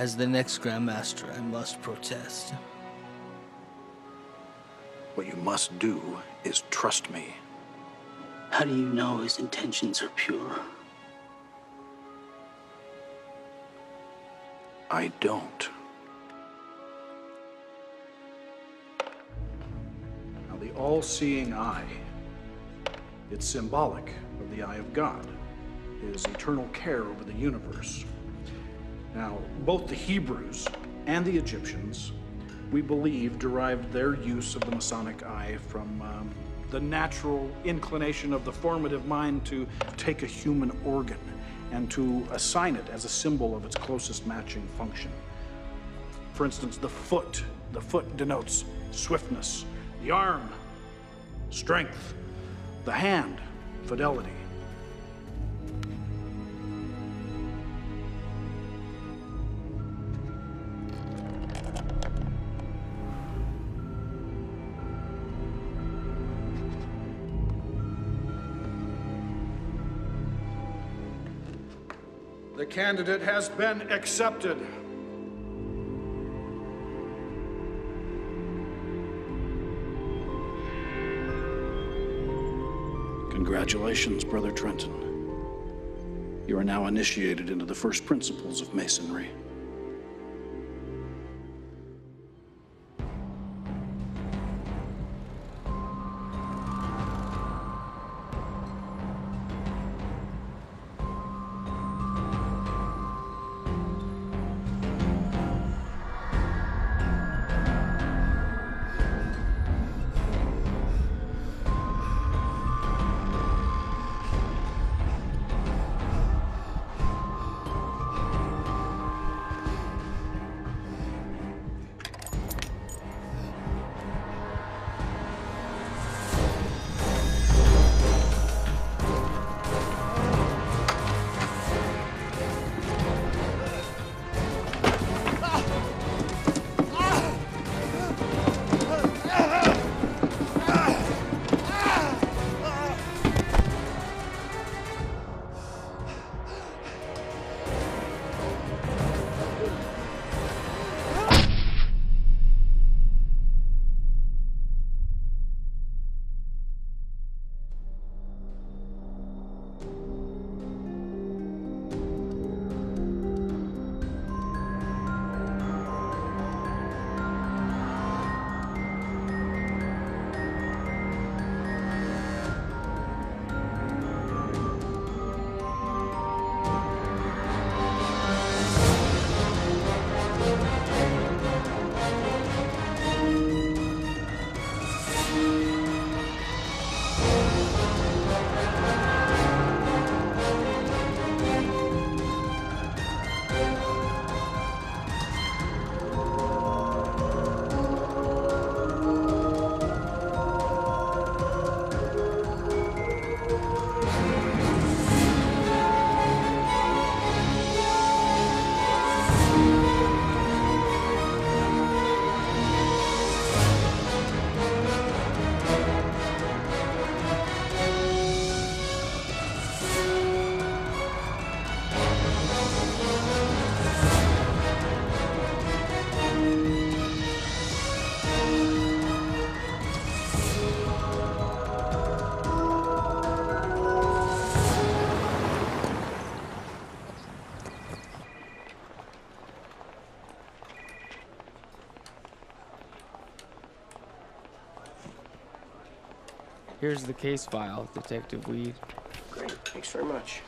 As the next Grandmaster, I must protest. What you must do is trust me. How do you know his intentions are pure? I don't. Now, the all-seeing eye, it's symbolic of the eye of God, his eternal care over the universe. Now, both the Hebrews and the Egyptians, we believe, derived their use of the Masonic eye from the natural inclination of the formative mind to take a human organ and to assign it as a symbol of its closest matching function. For instance, the foot denotes swiftness, the arm, strength, the hand, fidelity. The candidate has been accepted. Congratulations, Brother Trenton. You are now initiated into the first principles of Masonry. Here's the case file, Detective Weed. Great, thanks very much.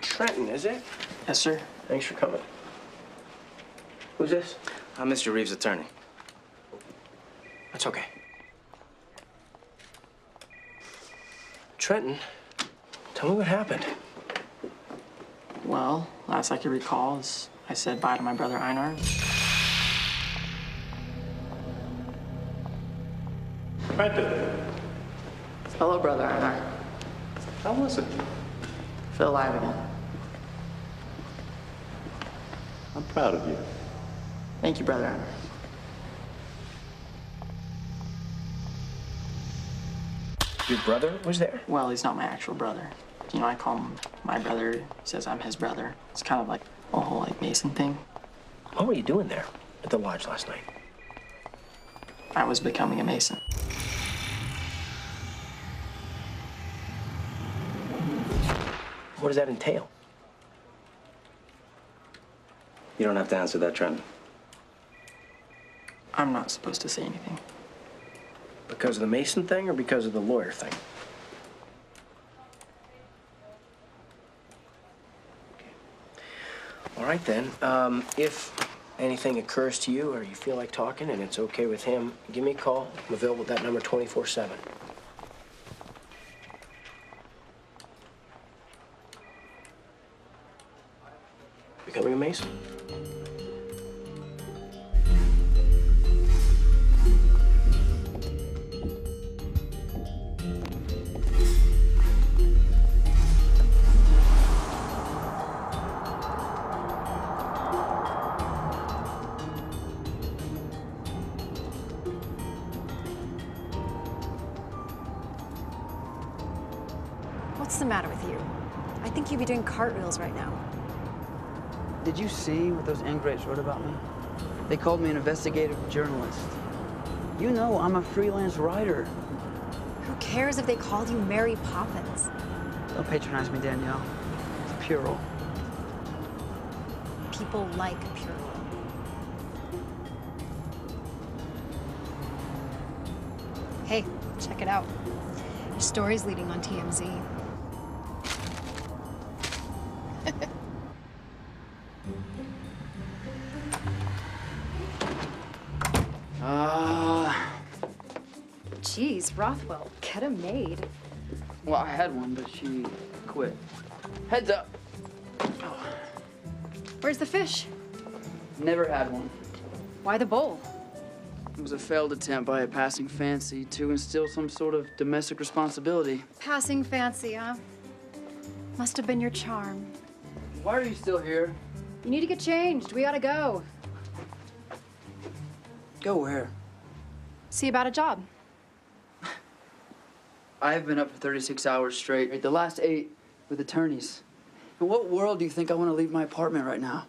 Trenton, is it? Yes, sir. Thanks for coming. Who's this? I'm Mr. Reeves' attorney. That's okay. Trenton, tell me what happened. Well, last I could recall is I said bye to my brother Einar. Trenton, Hello, brother Einar. how was it? Feel alive again. I'm proud of you. Thank you, brother Einar. Your brother was there? Well, he's not my actual brother. You know, I call him my brother. He says I'm his brother. It's kind of like a whole like Mason thing. What were you doing there at the lodge last night? I was becoming a Mason. What does that entail? You don't have to answer that, Trent. I'm not supposed to say anything. Because of the Mason thing or because of the lawyer thing? Okay. All right, then. If anything occurs to you or you feel like talking and it's okay with him, give me a call. I'm available at that number 24/7. Becoming a Mason? What's the matter with you? I think you'd be doing cartwheels right now. Did you see what those ingrates wrote about me? They called me an investigative journalist. You know I'm a freelance writer. Who cares if they called you Mary Poppins? Don't patronize me, Danielle. It's a pure role. People like pure role. Hey, check it out. Your story's leading on TMZ. Jeez, Rothwell, get a maid. Well, I had one, but she quit. Heads up. Where's the fish? Never had one. Why the bowl? It was a failed attempt by a passing fancy to instill some sort of domestic responsibility. Passing fancy, huh? Must have been your charm. Why are you still here? You need to get changed. We gotta go. Go where? See about a job. I've been up for 36 hours straight. The last 8 with attorneys. In what world do you think I want to leave my apartment right now?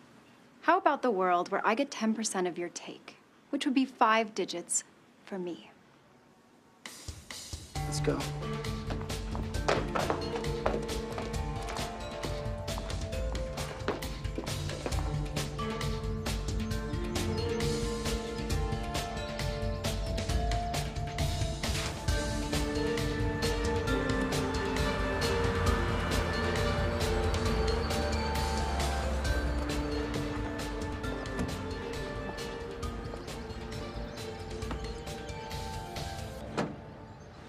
How about the world where I get 10% of your take, which would be 5 digits for me? Let's go.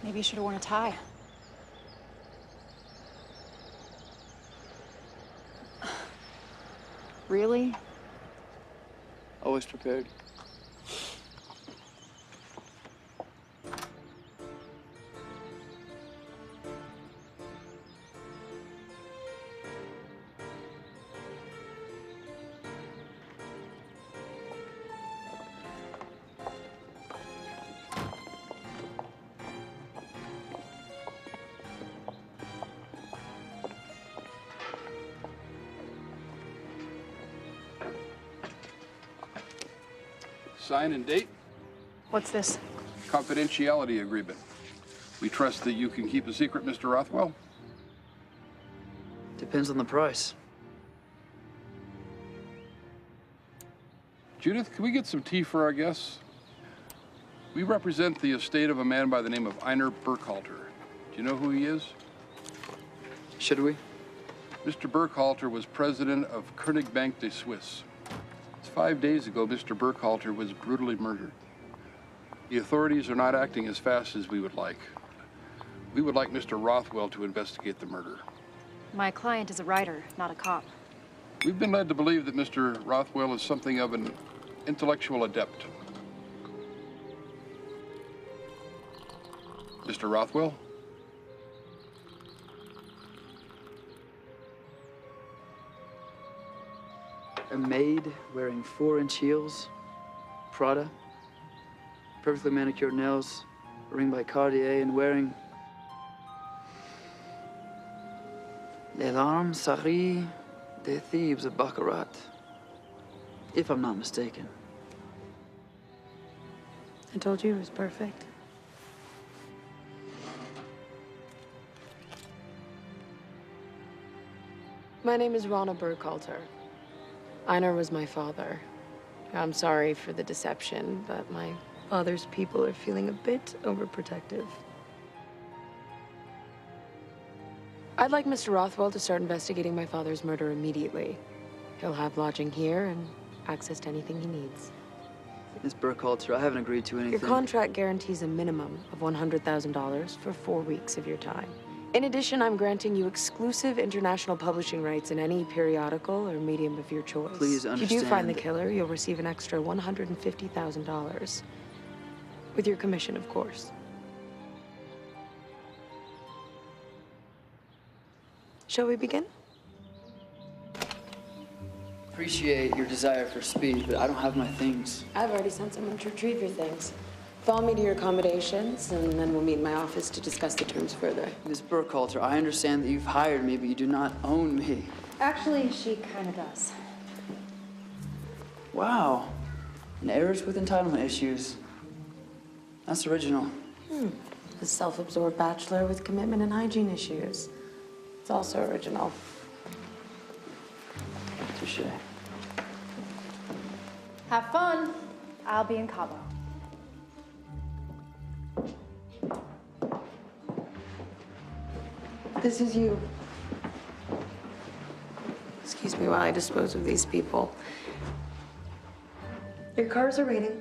Maybe you should have worn a tie. Really? Always prepared. Sign and date. What's this? Confidentiality agreement. We trust that you can keep a secret, Mr. Rothwell? Depends on the price. Judith, can we get some tea for our guests? We represent the estate of a man by the name of Einar Burkhalter. Do you know who he is? Should we? Mr. Burkhalter was president of König Bank de Suisse. 5 days ago, Mr. Burkhalter was brutally murdered. The authorities are not acting as fast as we would like. We would like Mr. Rothwell to investigate the murder. My client is a writer, not a cop. We've been led to believe that Mr. Rothwell is something of an intellectual adept. Mr. Rothwell? A maid wearing 4-inch heels, Prada, perfectly manicured nails, a ring by Cartier, and wearing Les larmes s'arrient des thieves of Baccarat. If I'm not mistaken. I told you it was perfect. My name is Rana Burkhalter. Einar was my father. I'm sorry for the deception, but my father's people are feeling a bit overprotective. I'd like Mr. Rothwell to start investigating my father's murder immediately. He'll have lodging here and access to anything he needs. Miss Burkhalter, I haven't agreed to anything. Your contract guarantees a minimum of $100,000 for 4 weeks of your time. In addition, I'm granting you exclusive international publishing rights in any periodical or medium of your choice. Please understand. If you do find the killer, you'll receive an extra $150,000. With your commission, of course. Shall we begin? Appreciate your desire for speed, but I don't have my things. I've already sent someone to retrieve your things. Follow me to your accommodations, and then we'll meet in my office to discuss the terms further. Miss Burkhalter, I understand that you've hired me, but you do not own me. Actually, she kind of does. Wow. An heiress with entitlement issues. That's original. A self-absorbed bachelor with commitment and hygiene issues. It's also original. Touche. Have fun. I'll be in Cabo. This is you. Excuse me while I dispose of these people. Your cars are waiting.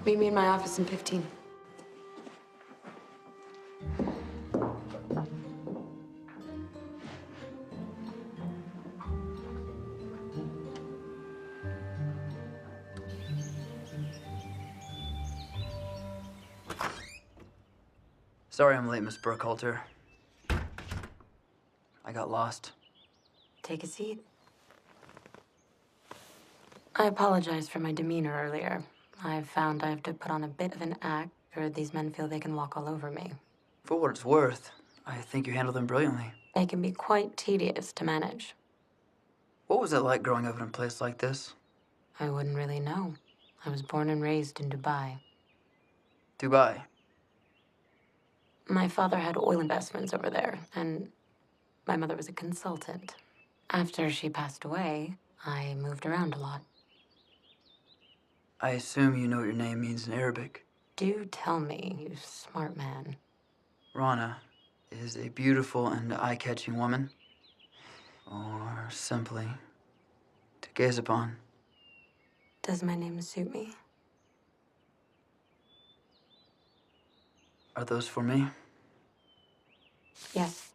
Meet me in my office in 15. Sorry I'm late, Miss Burkhalter. I got lost. Take a seat. I apologize for my demeanor earlier. I've found I have to put on a bit of an act, or these men feel they can walk all over me. For what it's worth, I think you handled them brilliantly. They can be quite tedious to manage. What was it like growing up in a place like this? I wouldn't really know. I was born and raised in Dubai. Dubai. My father had oil investments over there, and my mother was a consultant. After she passed away, I moved around a lot. I assume you know what your name means in Arabic. Do tell me, you smart man. Rana is a beautiful and eye-catching woman. Or simply to gaze upon. Does my name suit me? Are those for me? Yes.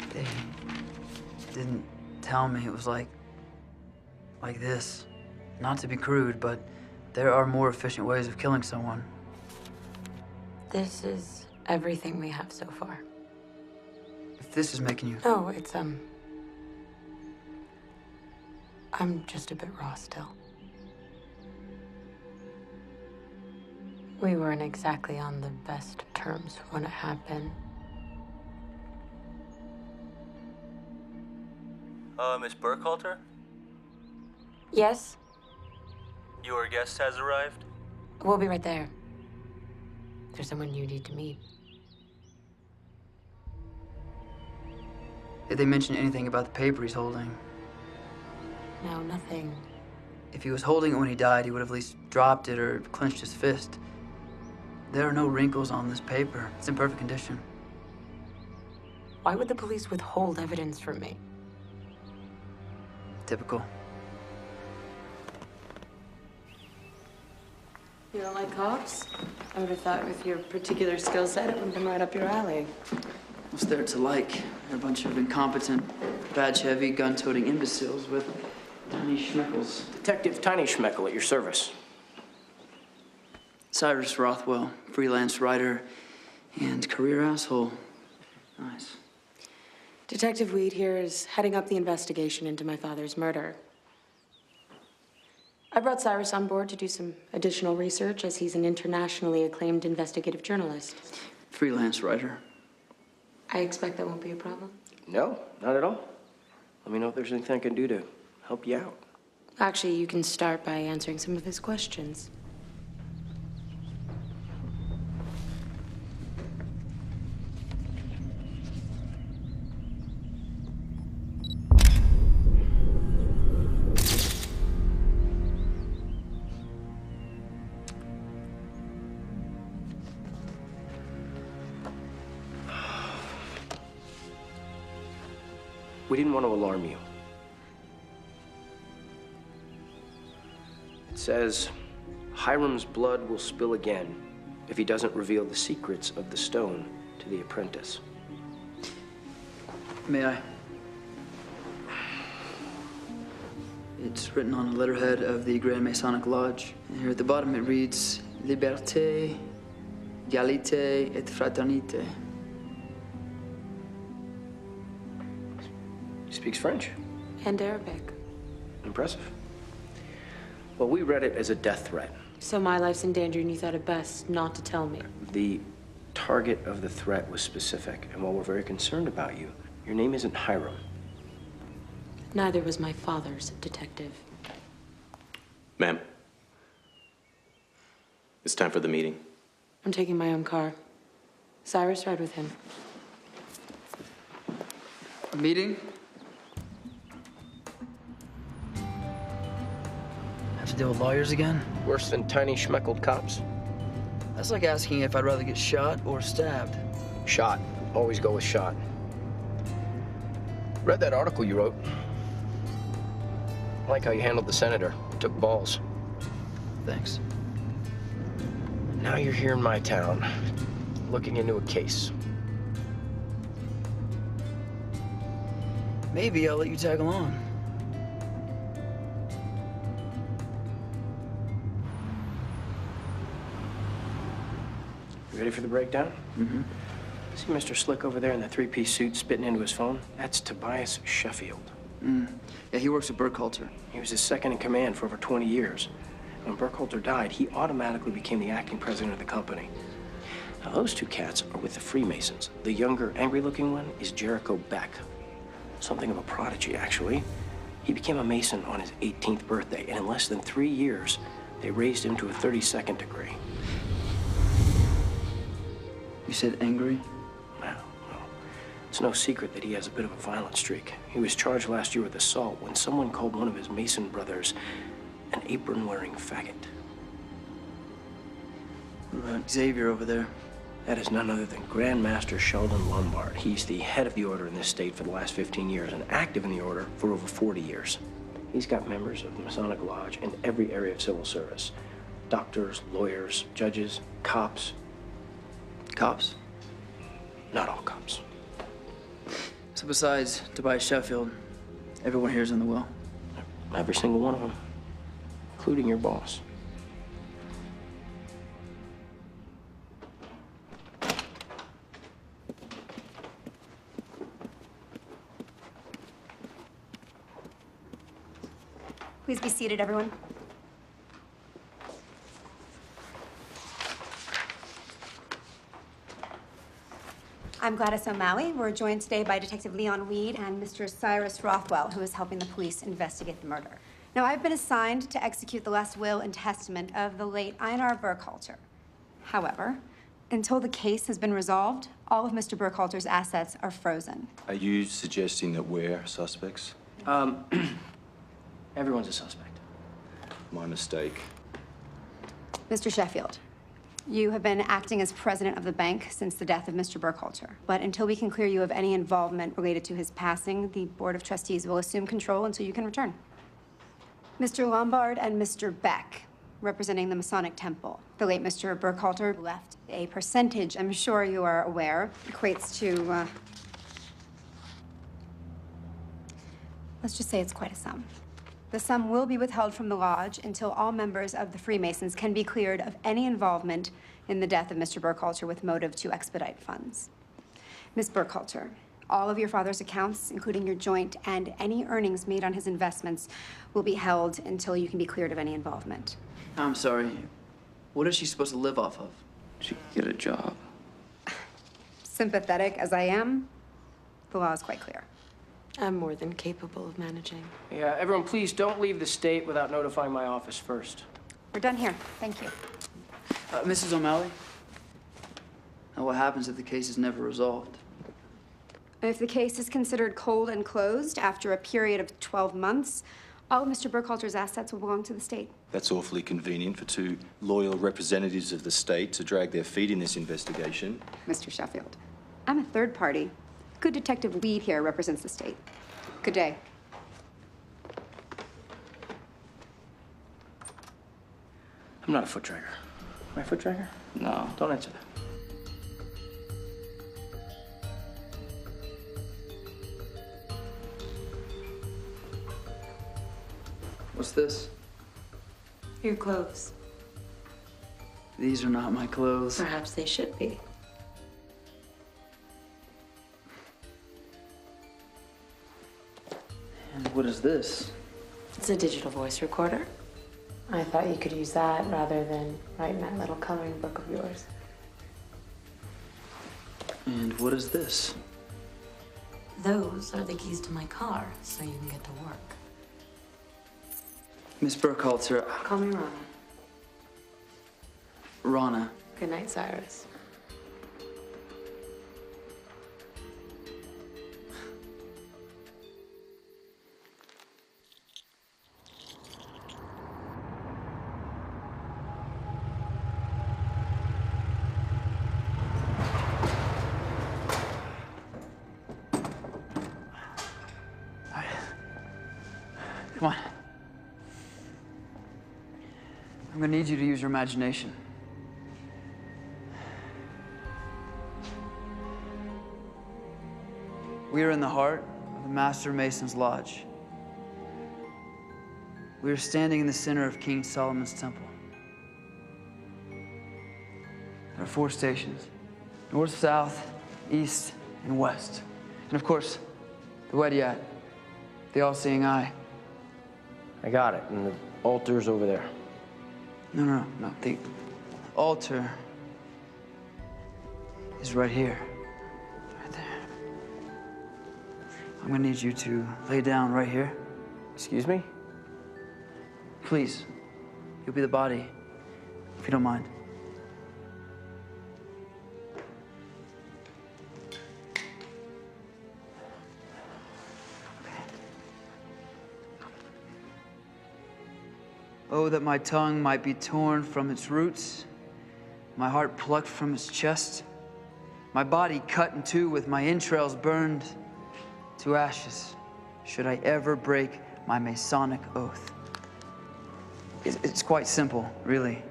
They didn't tell me it was like this. Not to be crude, but there are more efficient ways of killing someone. This is everything we have so far. If this is making you... No, it's, I'm just a bit raw still. We weren't exactly on the best terms when it happened. Miss Burkhalter? Yes? Your guest has arrived? We'll be right there. There's someone you need to meet. Did they mention anything about the paper he's holding? No, nothing. If he was holding it when he died, he would have at least dropped it or clenched his fist. There are no wrinkles on this paper. It's in perfect condition. Why would the police withhold evidence from me? Typical. You don't like cops? I would have thought with your particular skill set, it would have been right up your alley. What's there to like? They're a bunch of incompetent, badge-heavy, gun-toting imbeciles with tiny schmeckles. Detective Tiny Schmeckel at your service. Cyrus Rothwell, freelance writer and career asshole. Nice. Detective Weed here is heading up the investigation into my father's murder. I brought Cyrus on board to do some additional research, as he's an internationally acclaimed investigative journalist. Freelance writer. I expect that won't be a problem. No, not at all. Let me know if there's anything I can do to help you out. Actually, you can start by answering some of his questions. We didn't want to alarm you. It says, Hiram's blood will spill again if he doesn't reveal the secrets of the stone to the apprentice. May I? It's written on the letterhead of the Grand Masonic Lodge. And here at the bottom it reads, Liberté, Égalité et Fraternité. He speaks French. And Arabic. Impressive. Well, we read it as a death threat. So my life's in danger and you thought it best not to tell me. The target of the threat was specific, and while we're very concerned about you, your name isn't Hiram. Neither was my father's, detective. Ma'am, it's time for the meeting. I'm taking my own car. Cyrus, ride with him. A meeting? Have to deal with lawyers again? Worse than tiny schmeckled cops. That's like asking if I'd rather get shot or stabbed. Shot. Always go with shot. Read that article you wrote. I like how you handled the senator. Took balls. Thanks. Now you're here in my town, looking into a case. Maybe I'll let you tag along. You ready for the breakdown? Mm-hmm. See Mr. Slick over there in the three-piece suit spitting into his phone? That's Tobias Sheffield. Yeah, he works at Burkhalter. He was his second in command for over 20 years. When Burkhalter died, he automatically became the acting president of the company. Now, those two cats are with the Freemasons. The younger, angry-looking one is Jericho Beck. Something of a prodigy, actually. He became a Mason on his 18th birthday, and in less than 3 years, they raised him to a 32nd degree. You said angry? Well, it's no secret that he has a bit of a violent streak. He was charged last year with assault when someone called one of his Mason brothers an apron-wearing faggot. What about Xavier over there? That is none other than Grand Master Sheldon Lombard. He's the head of the order in this state for the last 15 years and active in the order for over 40 years. He's got members of the Masonic Lodge in every area of civil service. Doctors, lawyers, judges, cops. Cops? Not all cops. So besides Tobias Sheffield, everyone here's in the will? Every single one of them, including your boss. Please be seated, everyone. I'm Gladys O'Malley. We're joined today by Detective Leon Weed and Mr. Cyrus Rothwell, who is helping the police investigate the murder. Now, I've been assigned to execute the last will and testament of the late Einar Burkhalter. However, until the case has been resolved, all of Mr. Burkhalter's assets are frozen. Are you suggesting that we're suspects? Everyone's a suspect. My mistake. Mr. Sheffield, you have been acting as president of the bank since the death of Mr. Burkhalter. But until we can clear you of any involvement related to his passing, the Board of Trustees will assume control until you can return. Mr. Lombard and Mr. Beck, representing the Masonic Temple. The late Mr. Burkhalter left a percentage, I'm sure you are aware, equates to, let's just say it's quite a sum. The sum will be withheld from the lodge until all members of the Freemasons can be cleared of any involvement in the death of Mr. Burkhalter with motive to expedite funds. Miss Burkhalter, All of your father's accounts, including your joint and any earnings made on his investments, will be held until you can be cleared of any involvement. I'm sorry. What is she supposed to live off of? She could get a job. Sympathetic as I am, the law is quite clear. I'm more than capable of managing. Yeah, everyone, please don't leave the state without notifying my office first. We're done here. Thank you. Mrs. O'Malley? Now, what happens if the case is never resolved? If the case is considered cold and closed after a period of 12 months, all of Mr. Burkhalter's assets will belong to the state. That's awfully convenient for two loyal representatives of the state to drag their feet in this investigation. Mr. Sheffield, I'm a third party. Good detective Weed here represents the state. Good day. I'm not a foot dragger. Am I a foot dragger? No. Don't answer that. What's this? Your clothes. These are not my clothes. Perhaps they should be. And what is this? It's a digital voice recorder. I thought you could use that rather than writing that little coloring book of yours. And what is this? Those are the keys to my car, so you can get to work. Miss Burkhalter. Call me Rana. Rana. Good night, Cyrus. Come on. I'm gonna need you to use your imagination. We are in the heart of the Master Mason's Lodge. We are standing in the center of King Solomon's Temple. There are 4 stations: north, south, east, and west. And of course, the Wedyat, the all-seeing eye. I got it, and the altar's over there. No. The altar is right here. Right there. I'm gonna need you to lay down right here. Excuse me? Please. You'll be the body, if you don't mind. Oh, that my tongue might be torn from its roots, my heart plucked from its chest, my body cut in two with my entrails burned to ashes, should I ever break my Masonic oath. It's quite simple, really.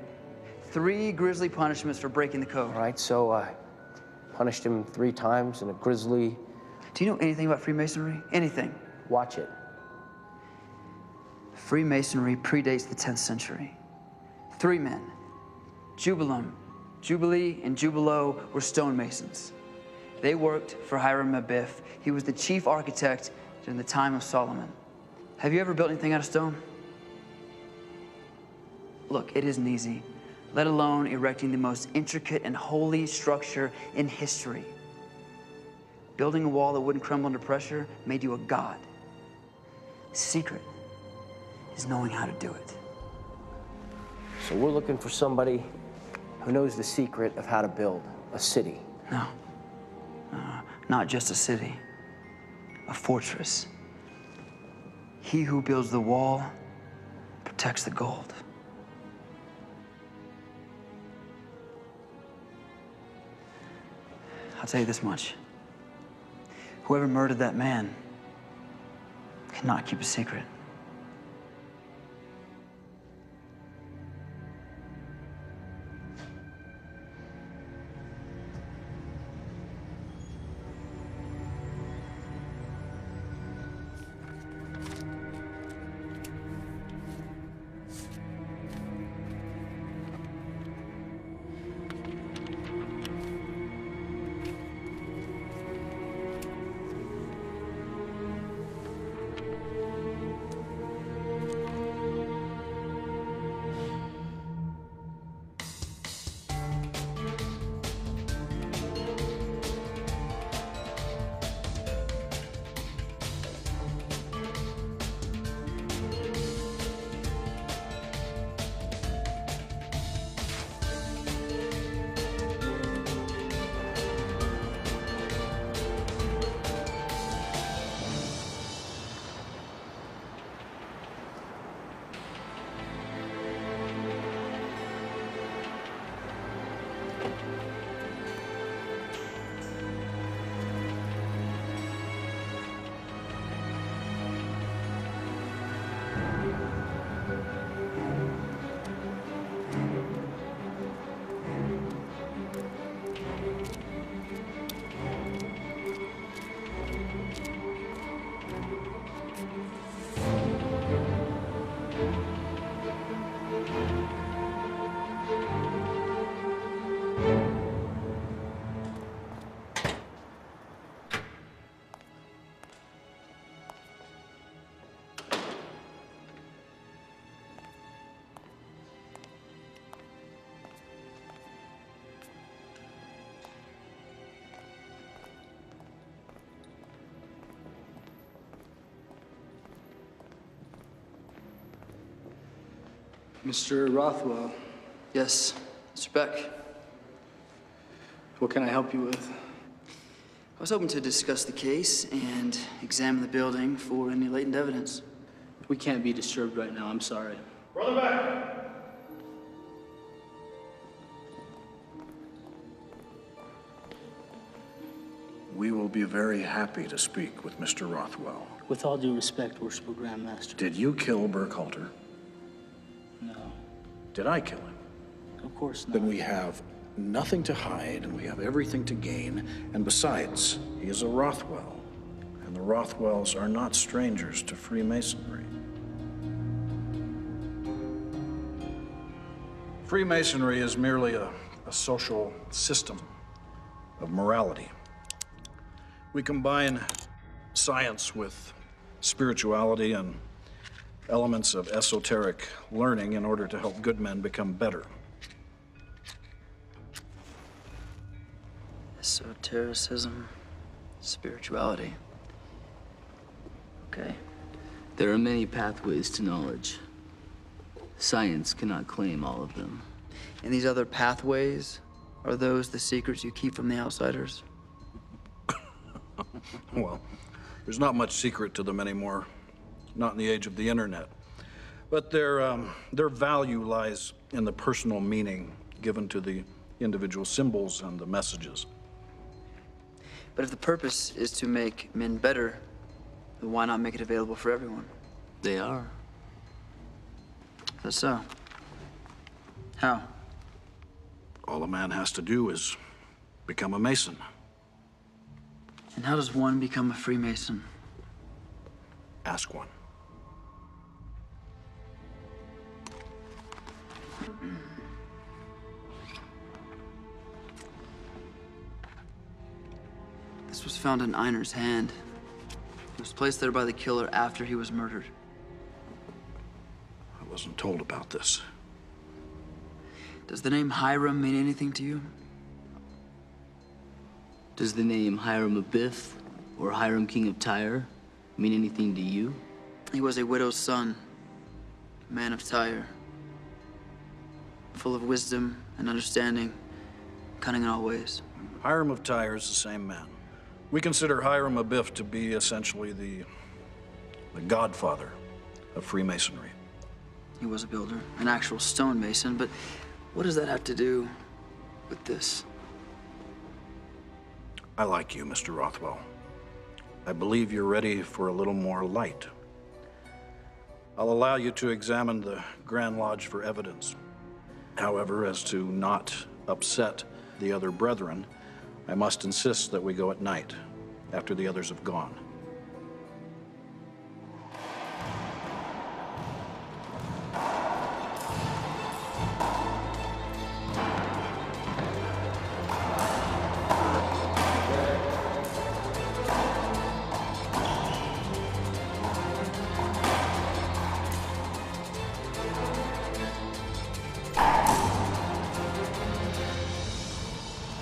3 grisly punishments for breaking the code. All right, so I punished him 3 times in a grisly... Do you know anything about Freemasonry? Anything? Watch it. Freemasonry predates the 10th century. 3 men, Jubileum, Jubilee, and Jubilo, were stonemasons. They worked for Hiram Abiff. He was the chief architect during the time of Solomon. Have you ever built anything out of stone? Look, it isn't easy, let alone erecting the most intricate and holy structure in history. Building a wall that wouldn't crumble under pressure made you a god. Secret is knowing how to do it. So we're looking for somebody who knows the secret of how to build a city. No, not just a city, a fortress. He who builds the wall protects the gold. I'll tell you this much. Whoever murdered that man cannot keep a secret. Mr. Rothwell, Yes, Mr. Beck. what can I help you with? I was hoping to discuss the case and examine the building for any latent evidence. We can't be disturbed right now, I'm sorry. We will be very happy to speak with Mr. Rothwell. With all due respect, Worshipful Grand Master. Did you kill Burkhalter? No, Did I kill him? of course not. Then we have nothing to hide and we have everything to gain. And besides, he is a Rothwell. And the Rothwells are not strangers to Freemasonry. Freemasonry is merely a social system of morality. We combine science with spirituality and elements of esoteric learning in order to help good men become better. Esotericism, spirituality. Okay. There are many pathways to knowledge. Science cannot claim all of them. And these other pathways, are those the secrets you keep from the outsiders? Well, there's not much secret to them anymore, not in the age of the internet. But their value lies in the personal meaning given to the individual symbols and the messages. But if the purpose is to make men better, then why not make it available for everyone? They are. That's so. How? All a man has to do is become a Mason. And how does one become a Freemason? Ask one. This was found in Einer's hand. It was placed there by the killer after he was murdered. I wasn't told about this. Does the name Hiram mean anything to you? Does the name Hiram Abiff or Hiram King of Tyre mean anything to you? He was a widow's son, a man of Tyre, full of wisdom and understanding, cunning in all ways. Hiram of Tyre is the same man. We consider Hiram Abiff to be essentially the godfather of Freemasonry. He was a builder, an actual stonemason, but what does that have to do with this? I like you, Mr. Rothwell. I believe you're ready for a little more light. I'll allow you to examine the Grand Lodge for evidence. However, as to not upset the other brethren, I must insist that we go at night, after the others have gone.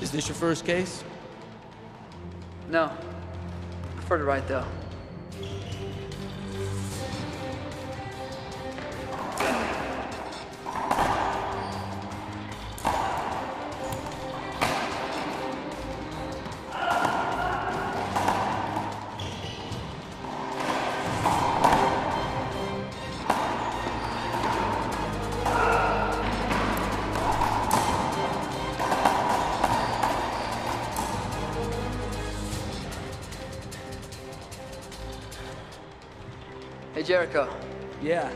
Is this your first case? No. I prefer to write, though. Hey, Jericho. Yeah.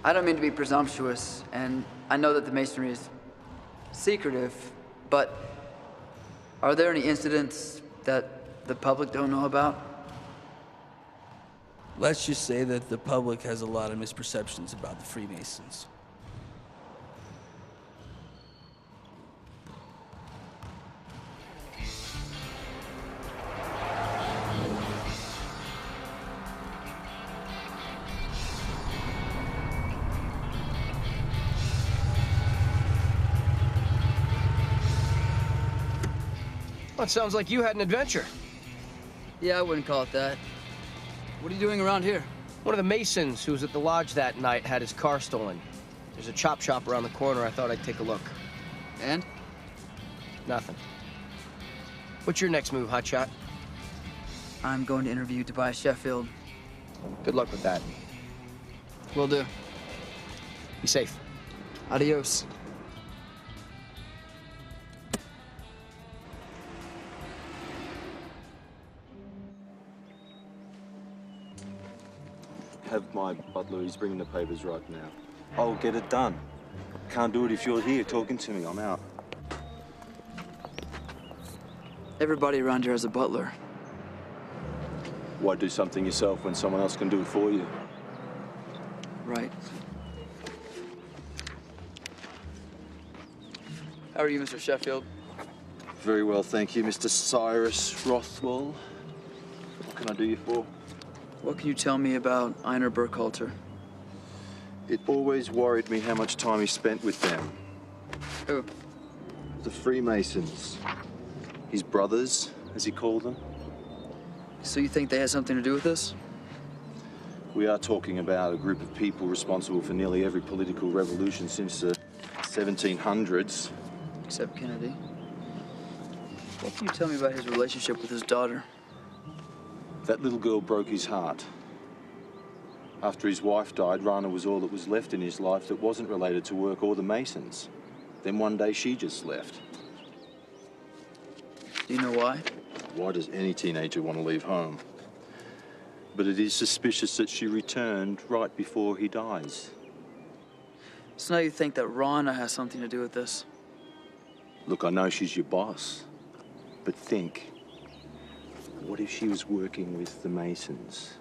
I don't mean to be presumptuous, and I know that the Masonry is secretive, but are there any incidents that the public don't know about? Let's just say that the public has a lot of misperceptions about the Freemasons. Well, it sounds like you had an adventure. Yeah, I wouldn't call it that. What are you doing around here? One of the Masons who was at the lodge that night had his car stolen. There's a chop shop around the corner. I thought I'd take a look. And? Nothing. What's your next move, hotshot? I'm going to interview Tobias Sheffield. Good luck with that. Will do. Be safe. Adios. Have my butler, he's bringing the papers right now. I'll get it done. Can't do it if you're here talking to me. I'm out. Everybody around here has a butler. Why do something yourself when someone else can do it for you? Right. How are you, Mr. Sheffield? Very well, thank you, Mr. Cyrus Rothwell. What can I do you for? What can you tell me about Einar Burkhalter? It always worried me how much time he spent with them. Who? The Freemasons. His brothers, as he called them. So you think they had something to do with this? We are talking about a group of people responsible for nearly every political revolution since the 1700s. Except Kennedy. What can you tell me about his relationship with his daughter? That little girl broke his heart. After his wife died, Rana was all that was left in his life that wasn't related to work or the Masons. Then one day she just left. Do you know why? Why does any teenager want to leave home? But it is suspicious that she returned right before he dies. So now you think that Rana has something to do with this? Look, I know she's your boss, but think, what if she was working with the Masons?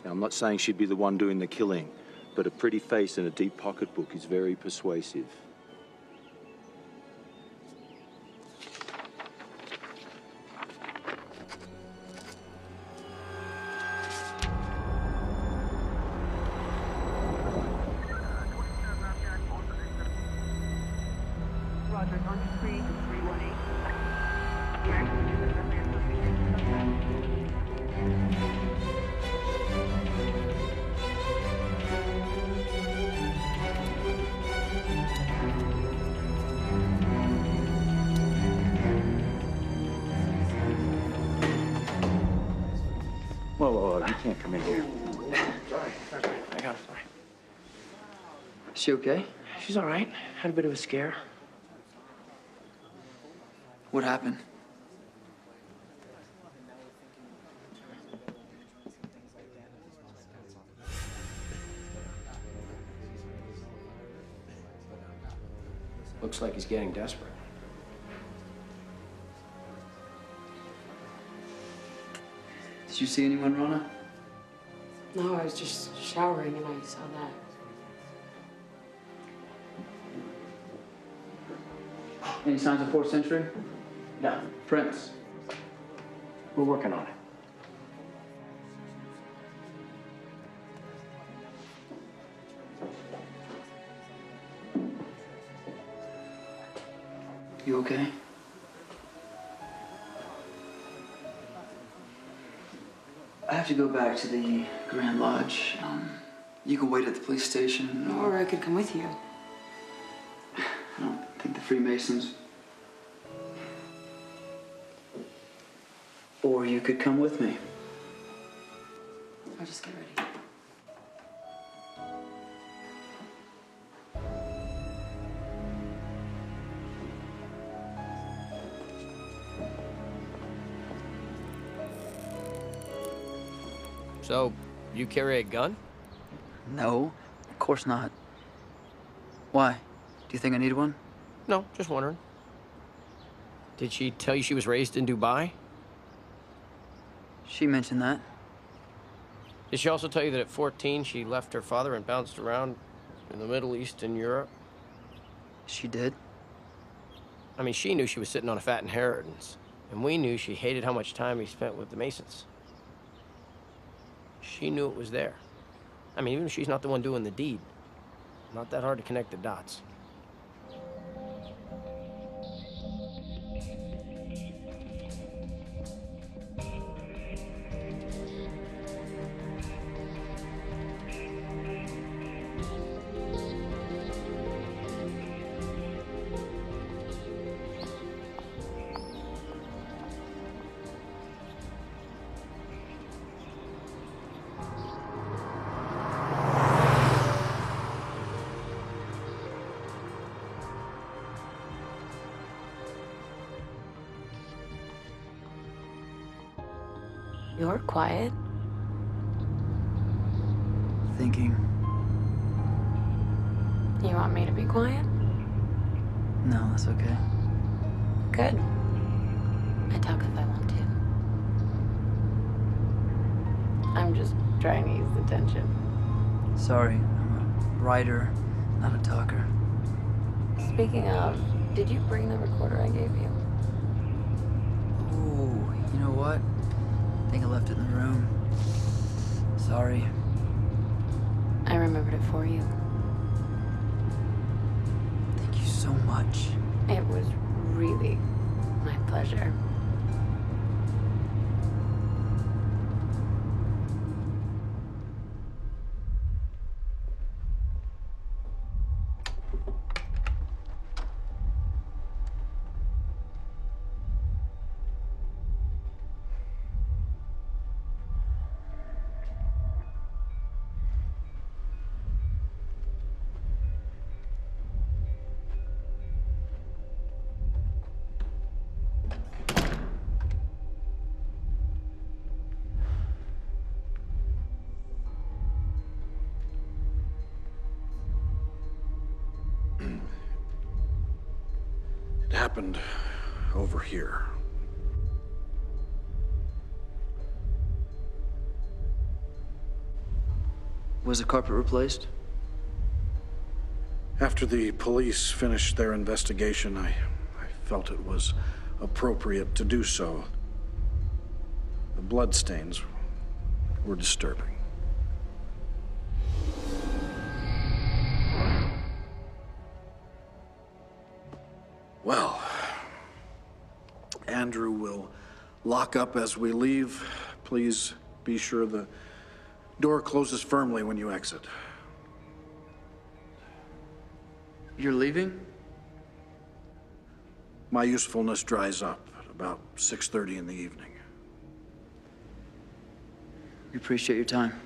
Now, I'm not saying she'd be the one doing the killing, but a pretty face and a deep pocketbook is very persuasive. Whoa, you can't come in here. Sorry. I got it. Sorry. Is she okay? She's all right. Had a bit of a scare. What happened? Looks like he's getting desperate. Did you see anyone, Rana? No, I was just showering and I saw that. Any signs of 4th century? No. Prince? We're working on it. You okay? I have to go back to the Grand Lodge. You can wait at the police station. Or I could come with you. I don't think the Freemasons. Or you could come with me. I'll just get ready. So, you carry a gun? No, of course not. Why? Do you think I need one? No, just wondering. Did she tell you she was raised in Dubai? She mentioned that. Did she also tell you that at 14 she left her father and bounced around in the Middle East and Europe? She did. I mean, she knew she was sitting on a fat inheritance, and we knew she hated how much time he spent with the Masons. She knew it was there. I mean, even if she's not the one doing the deed, not that hard to connect the dots. You're quiet. Thinking. You want me to be quiet? No, that's okay. Good. I talk if I want to. I'm just trying to ease the tension. Sorry, I'm a writer, not a talker. Speaking of, did you bring the recorder I gave you? Oh, you know what? I think I left it in the room. Sorry. I remembered it for you. Thank you so much. It was really my pleasure. It happened over here. Was the carpet replaced? After the police finished their investigation, I felt it was appropriate to do so. The bloodstains were disturbing. Well, Andrew will lock up as we leave. Please be sure the door closes firmly when you exit. You're leaving? My usefulness dries up at about 6:30 in the evening. We appreciate your time.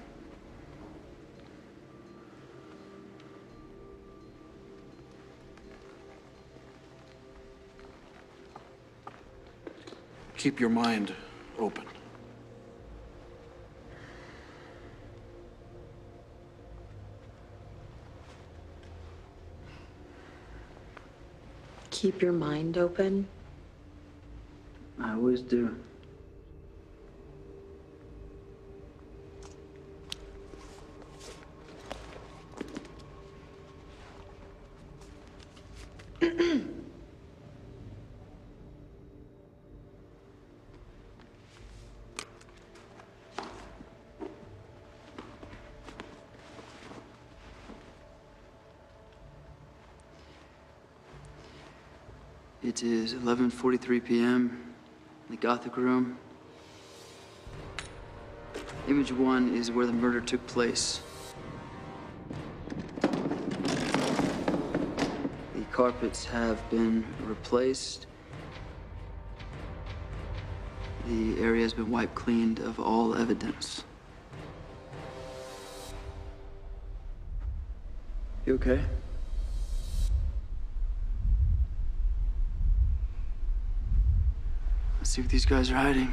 Keep your mind open. Keep your mind open. I always do. It is 11:43 p.m. in the Gothic room. Image 1 is where the murder took place. The carpets have been replaced. The area has been wiped clean of all evidence. You okay? Let's see what these guys are hiding.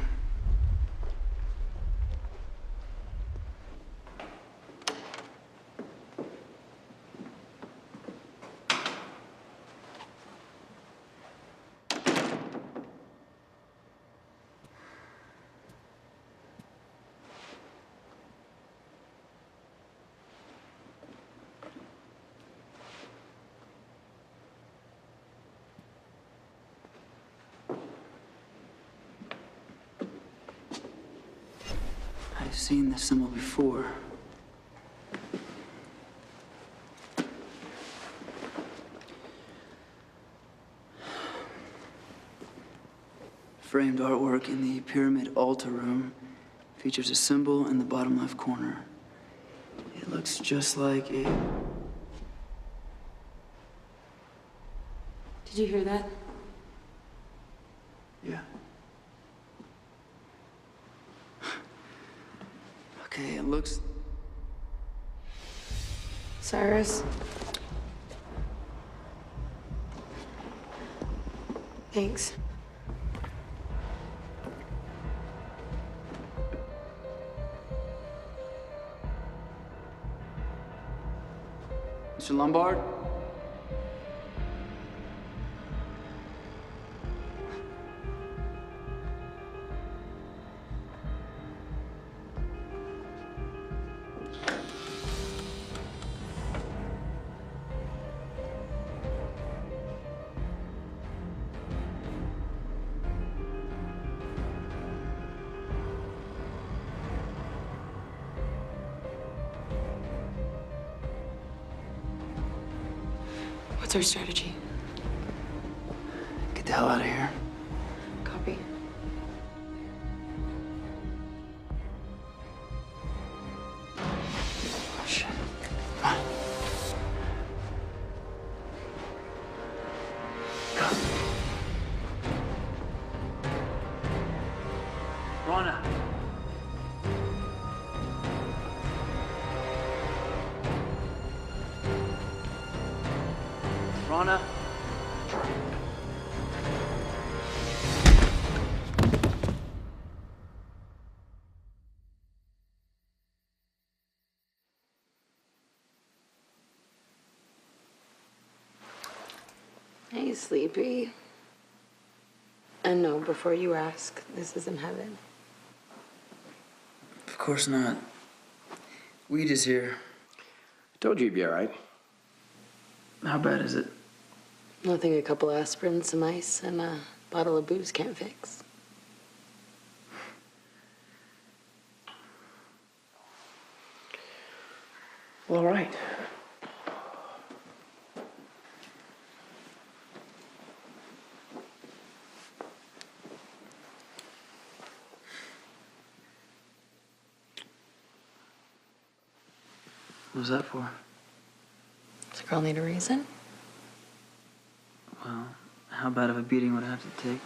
I've seen this symbol before. Framed artwork in the pyramid altar room features a symbol in the bottom left corner. It looks just like a... Did you hear that? Yeah. Okay, it looks... Cyrus? Thanks. Mr. Lombard? What's our strategy? Get the hell out of here. Copy. Oh, shit. Come on. Go. Rana. Rana. Hey, sleepy. And no, before you ask, this isn't heaven. Of course not. Weed is here. I told you you'd be all right. How bad is it? Nothing a couple aspirin, some ice, and a bottle of booze can't fix. Well, all right. What was that for? Does a girl need a reason? Well, how bad of a beating would I have to take?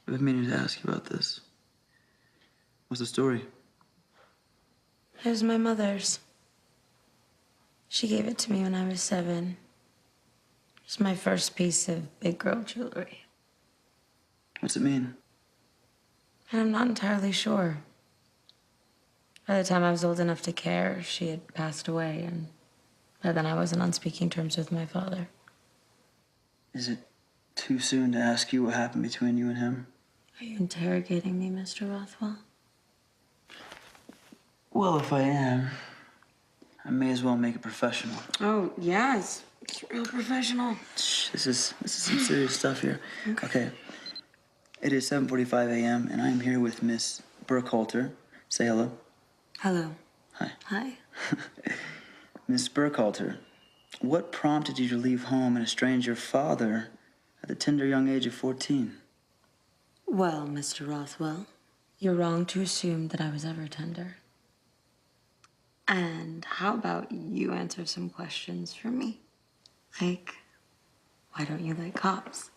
I've been meaning to ask you about this. What's the story? It was my mother's. She gave it to me when I was 7. It's my first piece of big girl jewelry. What's it mean? And I'm not entirely sure. By the time I was old enough to care, she had passed away, and by then I wasn't on speaking terms with my father. Is it too soon to ask you what happened between you and him? Are you interrogating me, Mr. Rothwell? Well, if I am, I may as well make it professional. Oh, yes. It's real professional. Shh, this is some serious stuff here. Okay. It is 7:45 a.m. and I'm here with Miss Burkhalter. Say hello. Hello. Hi. Hi. Miss Burkhalter, what prompted you to leave home and estrange your father at the tender young age of 14? Well, Mr. Rothwell, you're wrong to assume that I was ever tender. And how about you answer some questions for me? Like, why don't you like cops?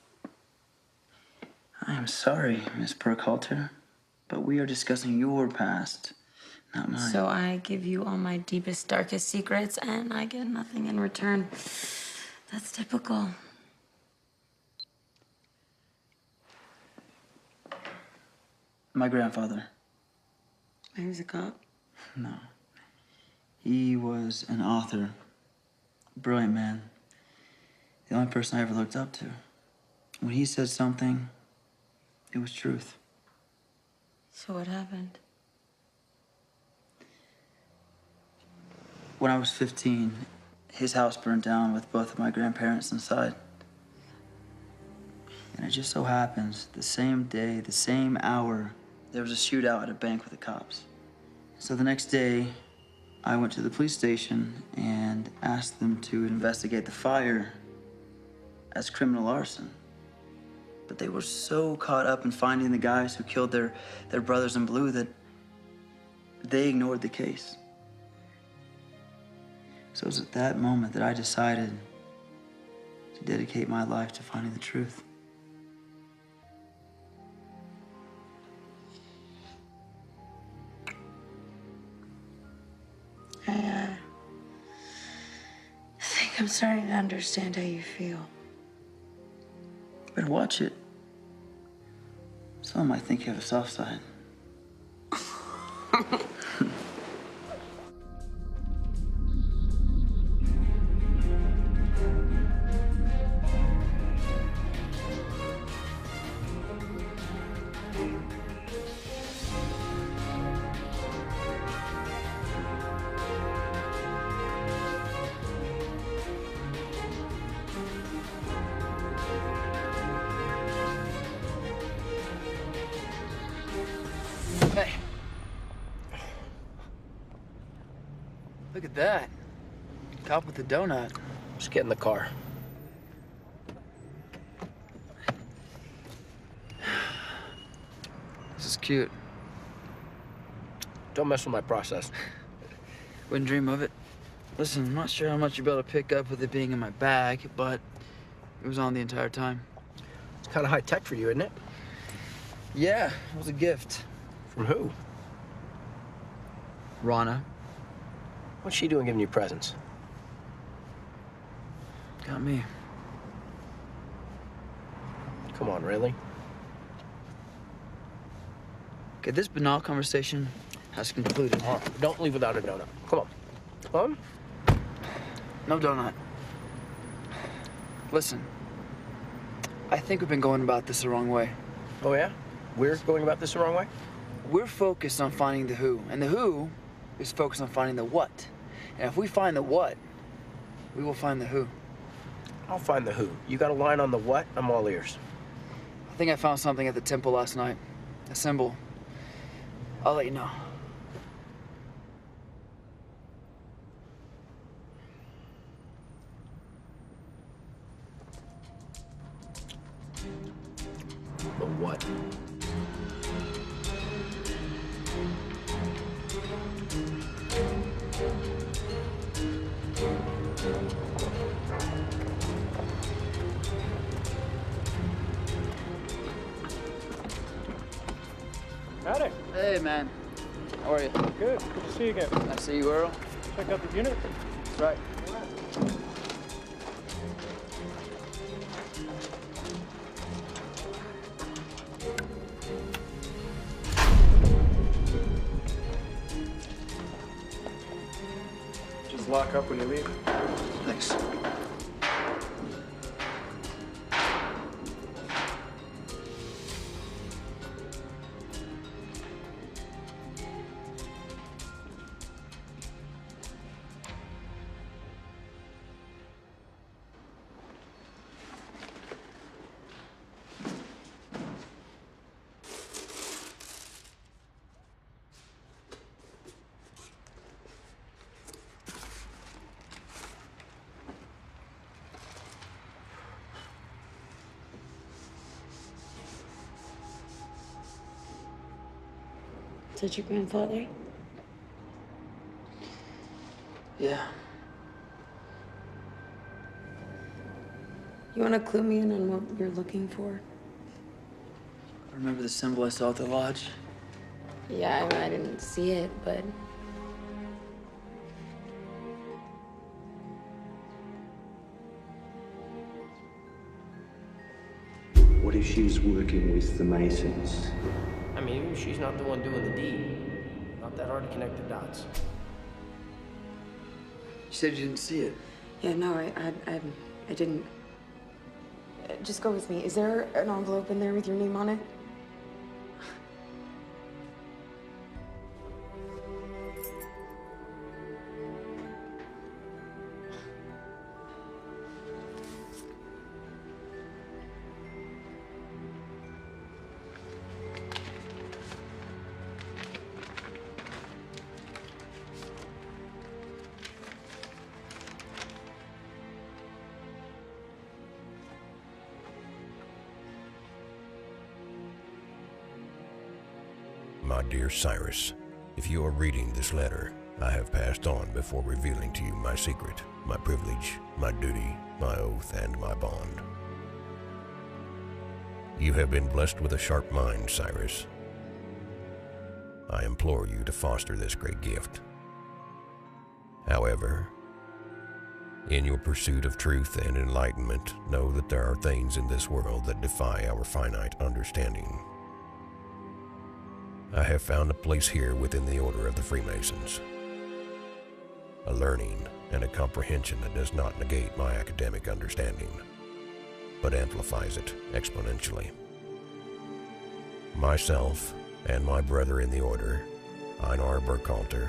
I am sorry, Miss Burkhalter, but we are discussing your past, not mine. So I give you all my deepest, darkest secrets, and I get nothing in return. That's typical. My grandfather. He was a cop? No. He was an author. Brilliant man. The only person I ever looked up to. When he said something, it was truth. So what happened? When I was 15, his house burned down with both of my grandparents inside. And it just so happens, the same day, the same hour, there was a shootout at a bank with the cops. So the next day, I went to the police station and asked them to investigate the fire as criminal arson. But they were so caught up in finding the guys who killed their brothers in blue that they ignored the case. So it was at that moment that I decided to dedicate my life to finding the truth. I think I'm starting to understand how you feel. But watch it. Some might think you have a soft side. Hey. Look at that. Cop with the donut. Just get in the car. This is cute. Don't mess with my process. Wouldn't dream of it. Listen, I'm not sure how much you'll be able to pick up with it being in my bag, but it was on the entire time. It's kind of high tech for you, isn't it? Yeah, it was a gift. From who? Rana. What's she doing giving you presents? Got me. Come on, really? Okay, this banal conversation has concluded. Don't leave without a donut. Come on. Come on. No donut. Listen, I think we've been going about this the wrong way. Oh, yeah? We're going about this the wrong way? We're focused on finding the who, and the who is focused on finding the what. And if we find the what, we will find the who. I'll find the who. You got a line on the what? I'm all ears. I think I found something at the temple last night. A symbol. I'll let you know. The what? Howdy. Hey, man. How are you? Good. Good to see you again. Nice to see you, Earl. Check out the unit. That's right. Just lock up when you leave. Thanks. Is that your grandfather? Yeah. You want to clue me in on what you're looking for? Remember the symbol I saw at the lodge? Yeah, I didn't see it, but... What if she's working with the Masons? I mean, even if she's not the one doing the deed, not that hard to connect the dots. You said you didn't see it. Yeah, no, I didn't. Just go with me. Is there an envelope in there with your name on it? my dear Cyrus, if you are reading this letter, I have passed on before revealing to you my secret, my privilege, my duty, my oath, and my bond. You have been blessed with a sharp mind, Cyrus. I implore you to foster this great gift. However, in your pursuit of truth and enlightenment, know that there are things in this world that defy our finite understanding. I have found a place here within the Order of the Freemasons, a learning and a comprehension that does not negate my academic understanding, but amplifies it exponentially. Myself and my brother in the Order, Einar Burkhalter,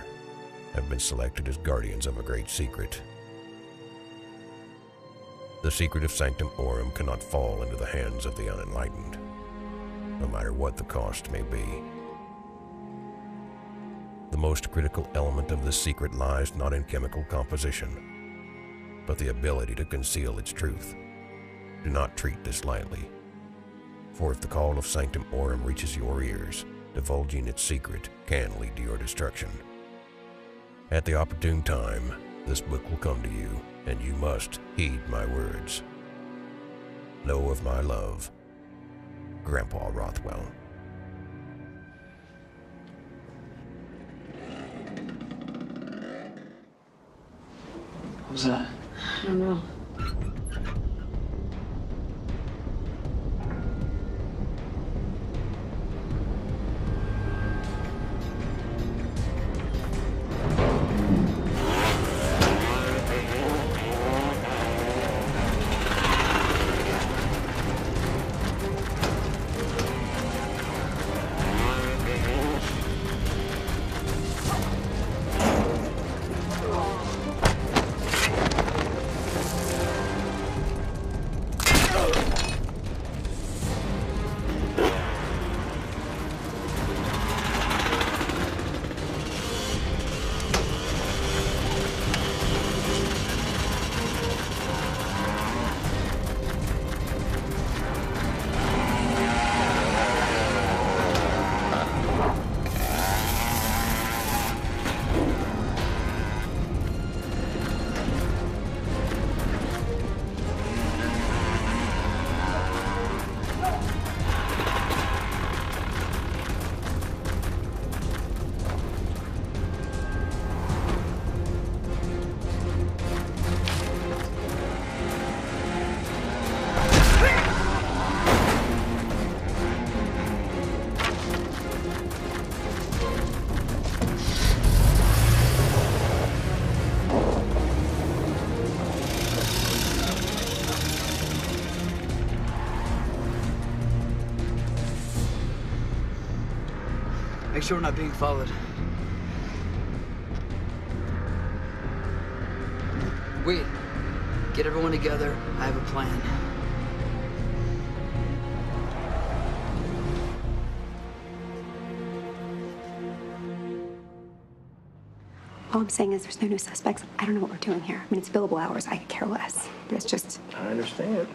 have been selected as guardians of a great secret. The secret of Sanctum Aurum cannot fall into the hands of the unenlightened, no matter what the cost may be. The most critical element of this secret lies not in chemical composition, but the ability to conceal its truth. Do not treat this lightly, for if the call of Sanctum Aurum reaches your ears, divulging its secret can lead to your destruction. At the opportune time, this book will come to you, and you must heed my words. Know of my love, Grandpa Rothwell. What was that? I don't know. Make sure we're not being followed. Wait. Get everyone together. I have a plan. All I'm saying is there's no new suspects. I don't know what we're doing here. I mean, it's billable hours. I could care less. But it's just... I understand.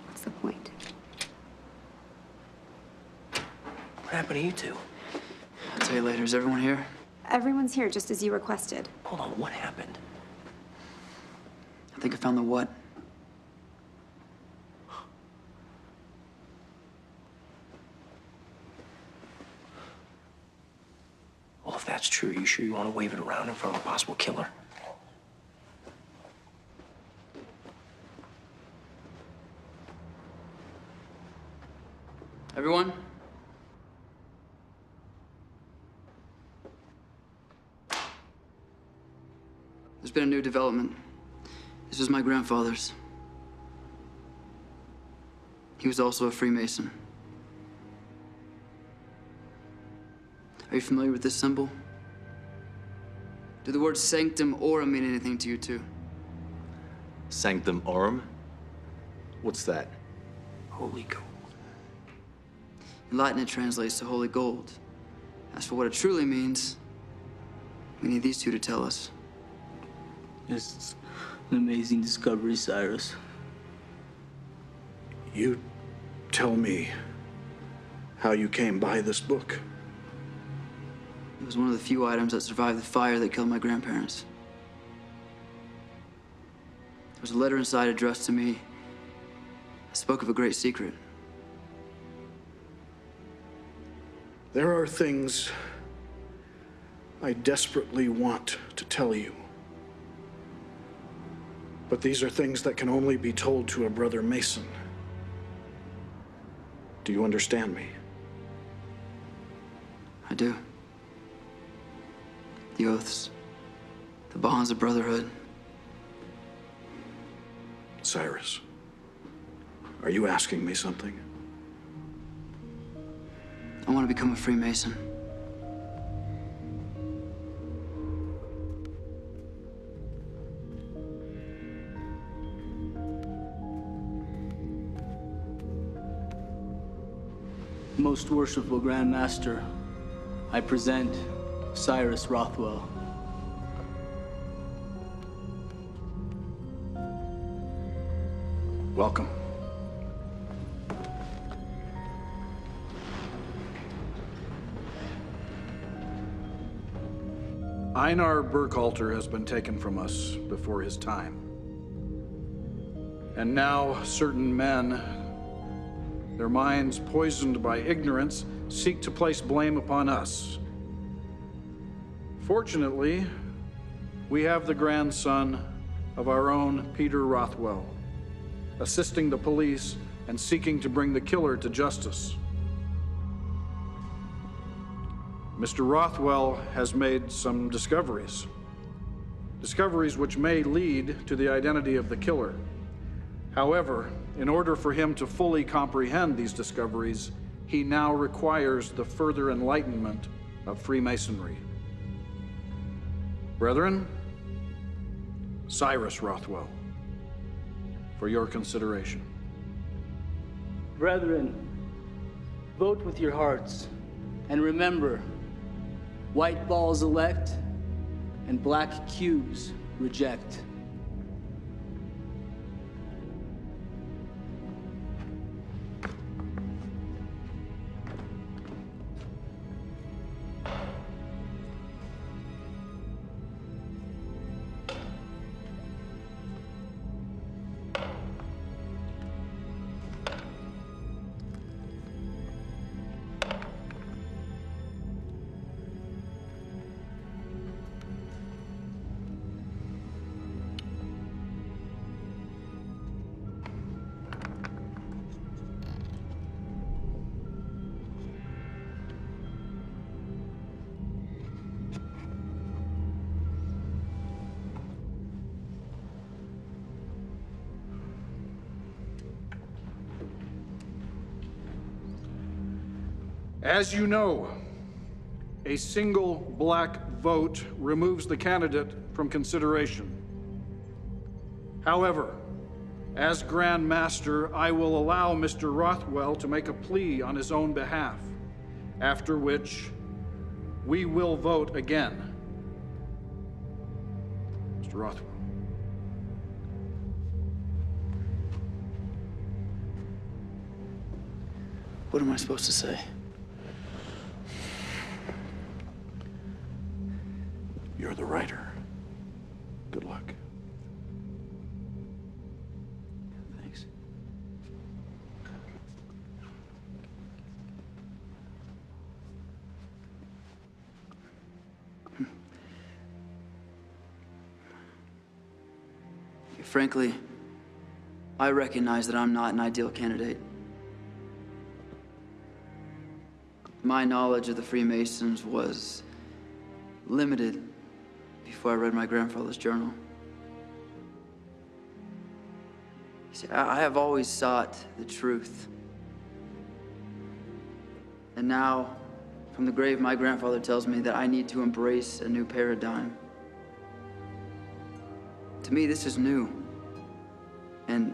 What's the point? What happened to you two? I'll tell you later. Is everyone here? Everyone's here, just as you requested. Hold on, what happened? I think I found the what. Well, if that's true, you sure you want to wave it around in front of a possible killer? Everyone? There's been a new development. This was my grandfather's. He was also a Freemason. Are you familiar with this symbol? Do the words Sanctum Aurum mean anything to you two? Sanctum Aurum? What's that? Holy gold. In Latin, it translates to holy gold. As for what it truly means, we need these two to tell us. It's an amazing discovery, Cyrus. You tell me how you came by this book. It was one of the few items that survived the fire that killed my grandparents. There was a letter inside addressed to me. It spoke of a great secret. There are things I desperately want to tell you. But these are things that can only be told to a brother Mason. Do you understand me? I do. The oaths, the bonds of brotherhood. Cyrus, are you asking me something? I want to become a Freemason. Most worshipful Grand Master, I present Cyrus Rothwell. Welcome. Einar Burkhalter has been taken from us before his time. And now certain men, their minds poisoned by ignorance, seek to place blame upon us. Fortunately, we have the grandson of our own Peter Rothwell, assisting the police and seeking to bring the killer to justice. Mr. Rothwell has made some discoveries which may lead to the identity of the killer. However, in order for him to fully comprehend these discoveries, he now requires the further enlightenment of Freemasonry. Brethren, Cyrus Rothwell, for your consideration. Brethren, vote with your hearts, and remember, white balls elect, and black cubes reject. As you know, a single black vote removes the candidate from consideration. However, as Grand Master, I will allow Mr. Rothwell to make a plea on his own behalf, after which we will vote again. Mr. Rothwell. What am I supposed to say? You're the writer. Good luck. Thanks. Frankly, I recognize that I'm not an ideal candidate. My knowledge of the Freemasons was limited before I read my grandfather's journal. You see, I have always sought the truth. And now, from the grave, my grandfather tells me that I need to embrace a new paradigm. To me, this is new and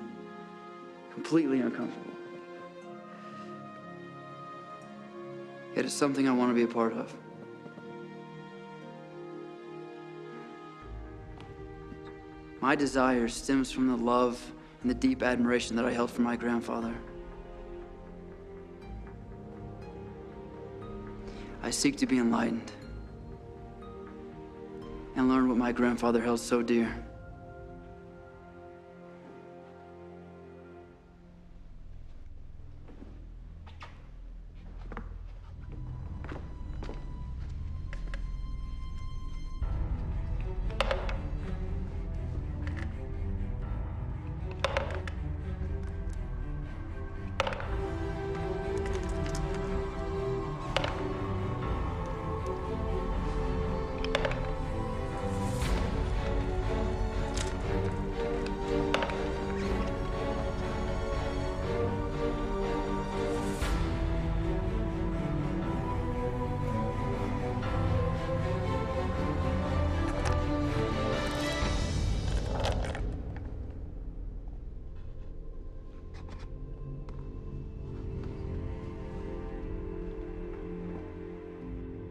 completely uncomfortable. Yet it's something I want to be a part of. My desire stems from the love and the deep admiration that I held for my grandfather. I seek to be enlightened, and learn what my grandfather held so dear.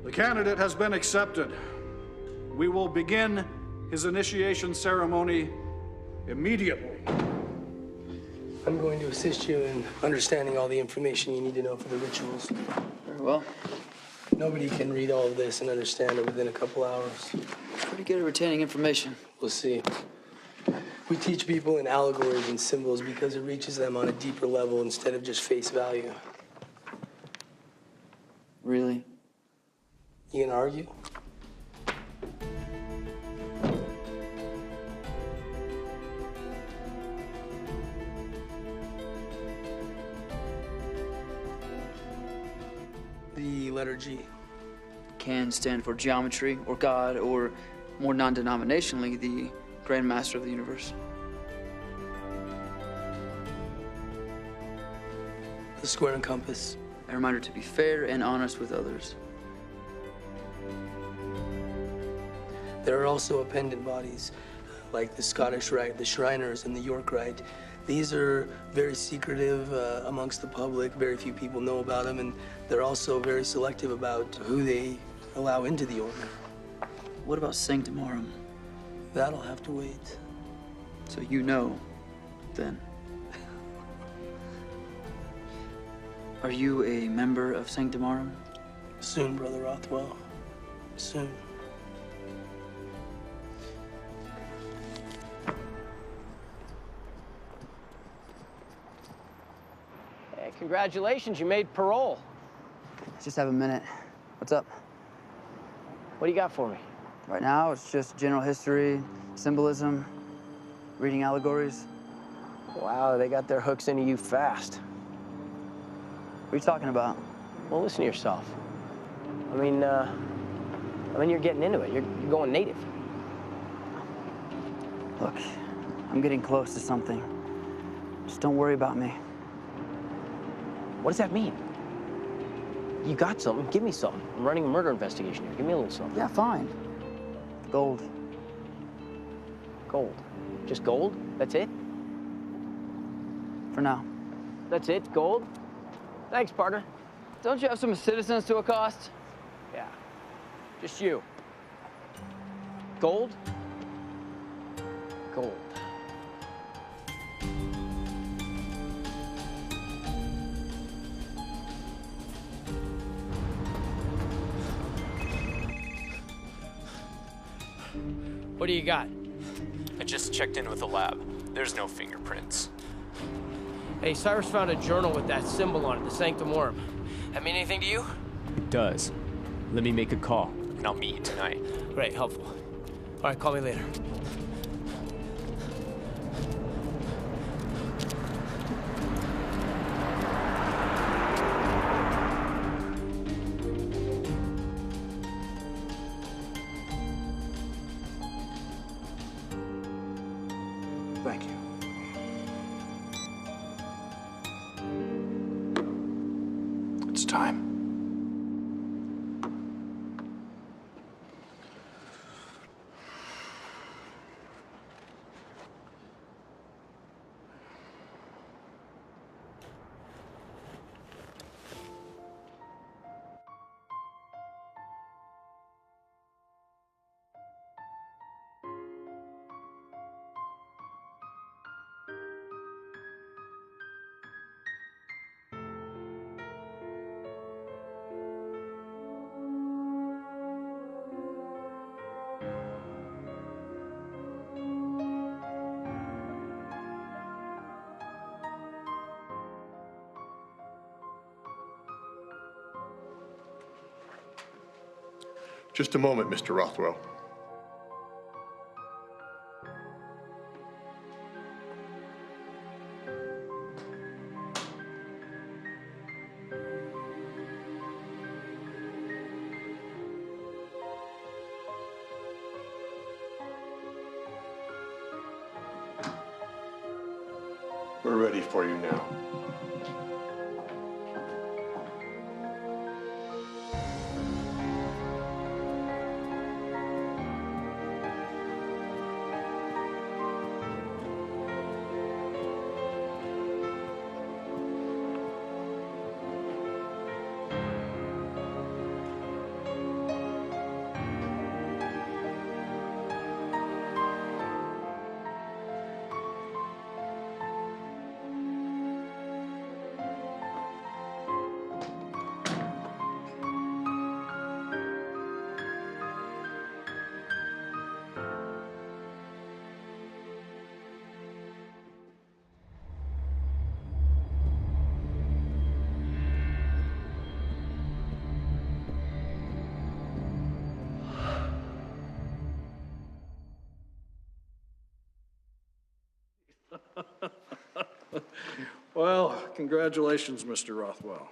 The candidate has been accepted. We will begin his initiation ceremony immediately. I'm going to assist you in understanding all the information you need to know for the rituals. Very well. Nobody can read all of this and understand it within a couple hours. Pretty good at retaining information. We'll see. We teach people in allegories and symbols because it reaches them on a deeper level instead of just face value. Really? You gonna argue? The letter G. Can stand for geometry, or God, or more non-denominationally, the Grand Master of the universe. The square and compass. A reminder to be fair and honest with others. There are also appendant bodies, like the Scottish Rite, the Shriners, and the York Rite. These are very secretive amongst the public. Very few people know about them, and they're also very selective about who they allow into the order. What about Sanctorum? That'll have to wait. So you know, then. Are you a member of Sanctorum? Soon, Brother Rothwell. Soon. Hey, congratulations, you made parole. Just have a minute. What's up? What do you got for me? Right now, it's just general history, symbolism, reading allegories. Wow, they got their hooks into you fast. What are you talking about? Well, listen to yourself. I mean, you're getting into it. You're going native. Look, I'm getting close to something. Just don't worry about me. What does that mean? You got something, give me something. I'm running a murder investigation here. Give me a little something. Yeah, fine. Gold. Gold? Just gold? That's it? For now. That's it? Gold? Thanks, partner. Don't you have some citizens to accost? Yeah. Just you. Gold? Gold. What do you got? I just checked in with the lab. There's no fingerprints. Hey, Cyrus found a journal with that symbol on it, the Sanctorum. That mean anything to you? It does. Let me make a call, and I'll meet you tonight. Great, helpful. All right, call me later. Thank you. It's time. Just a moment, Mr. Rothwell. We're ready for you now. Well, congratulations, Mr. Rothwell.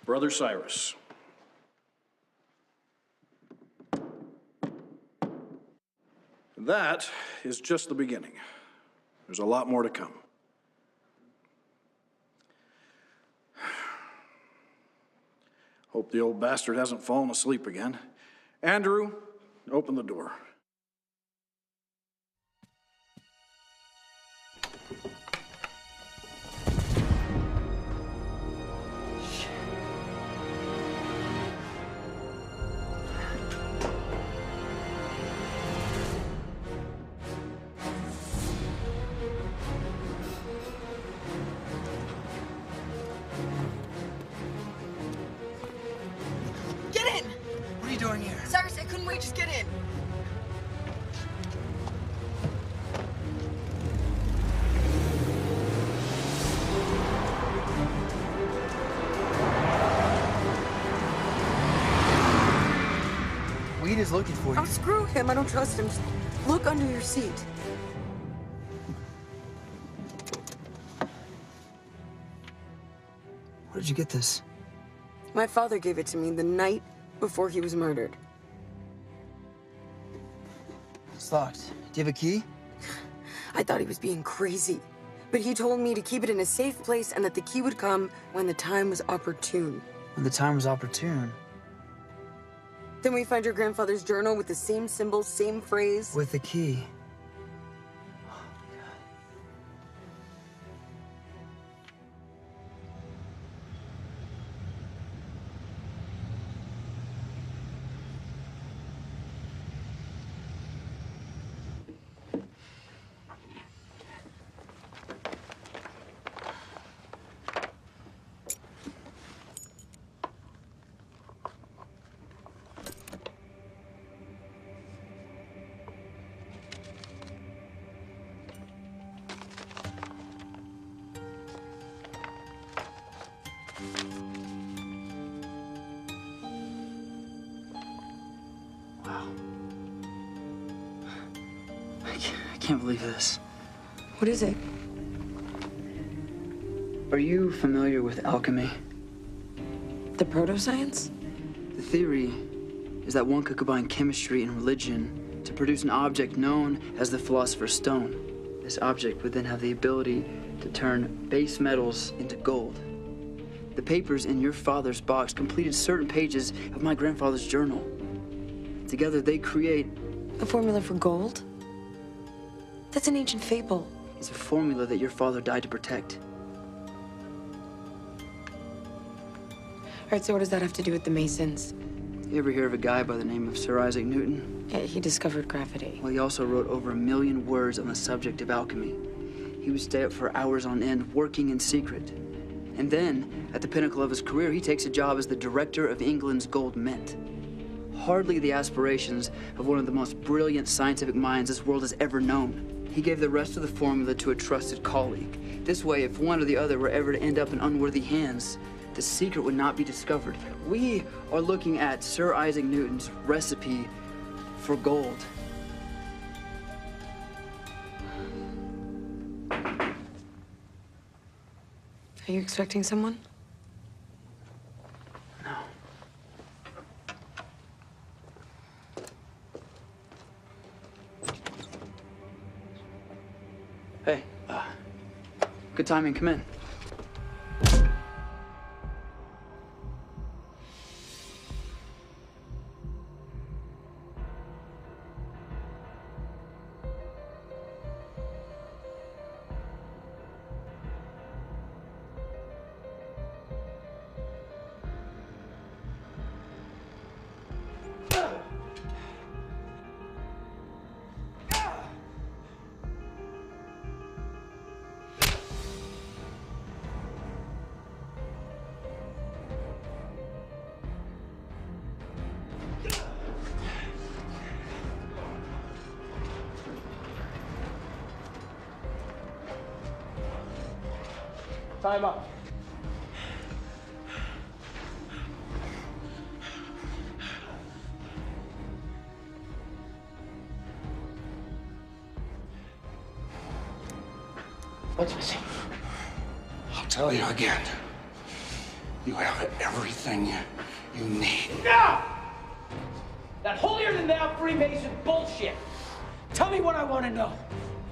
Brother Cyrus. That is just the beginning. There's a lot more to come. Hope the old bastard hasn't fallen asleep again. Andrew, open the door. Cyrus, I couldn't wait. Just get in. Weed is looking for you. Oh, screw him. I don't trust him. Just look under your seat. Where did you get this? My father gave it to me the night before he was murdered. It's locked. Do you have a key? I thought he was being crazy, but he told me to keep it in a safe place and that the key would come when the time was opportune. When the time was opportune? Then we find your grandfather's journal with the same symbol, same phrase. With the key. Wow. I can't believe this. What is it? Are you familiar with alchemy? The proto-science? The theory is that one could combine chemistry and religion to produce an object known as the Philosopher's Stone. This object would then have the ability to turn base metals into gold. The papers in your father's box completed certain pages of my grandfather's journal. Together, they create a formula for gold? That's an ancient fable. It's a formula that your father died to protect. All right, so what does that have to do with the Masons? You ever hear of a guy by the name of Sir Isaac Newton? Yeah, he discovered gravity. Well, he also wrote over 1 million words on the subject of alchemy. He would stay up for hours on end, working in secret. And then, at the pinnacle of his career, he takes a job as the director of England's gold mint. Hardly the aspirations of one of the most brilliant scientific minds this world has ever known. He gave the rest of the formula to a trusted colleague. This way, if one or the other were ever to end up in unworthy hands, the secret would not be discovered. We are looking at Sir Isaac Newton's recipe for gold. Are you expecting someone? No. Hey, good timing, come in. Time up. What's missing? I'll tell you again. You have everything you need. No! That holier-than-thou Freemason bullshit. Tell me what I want to know.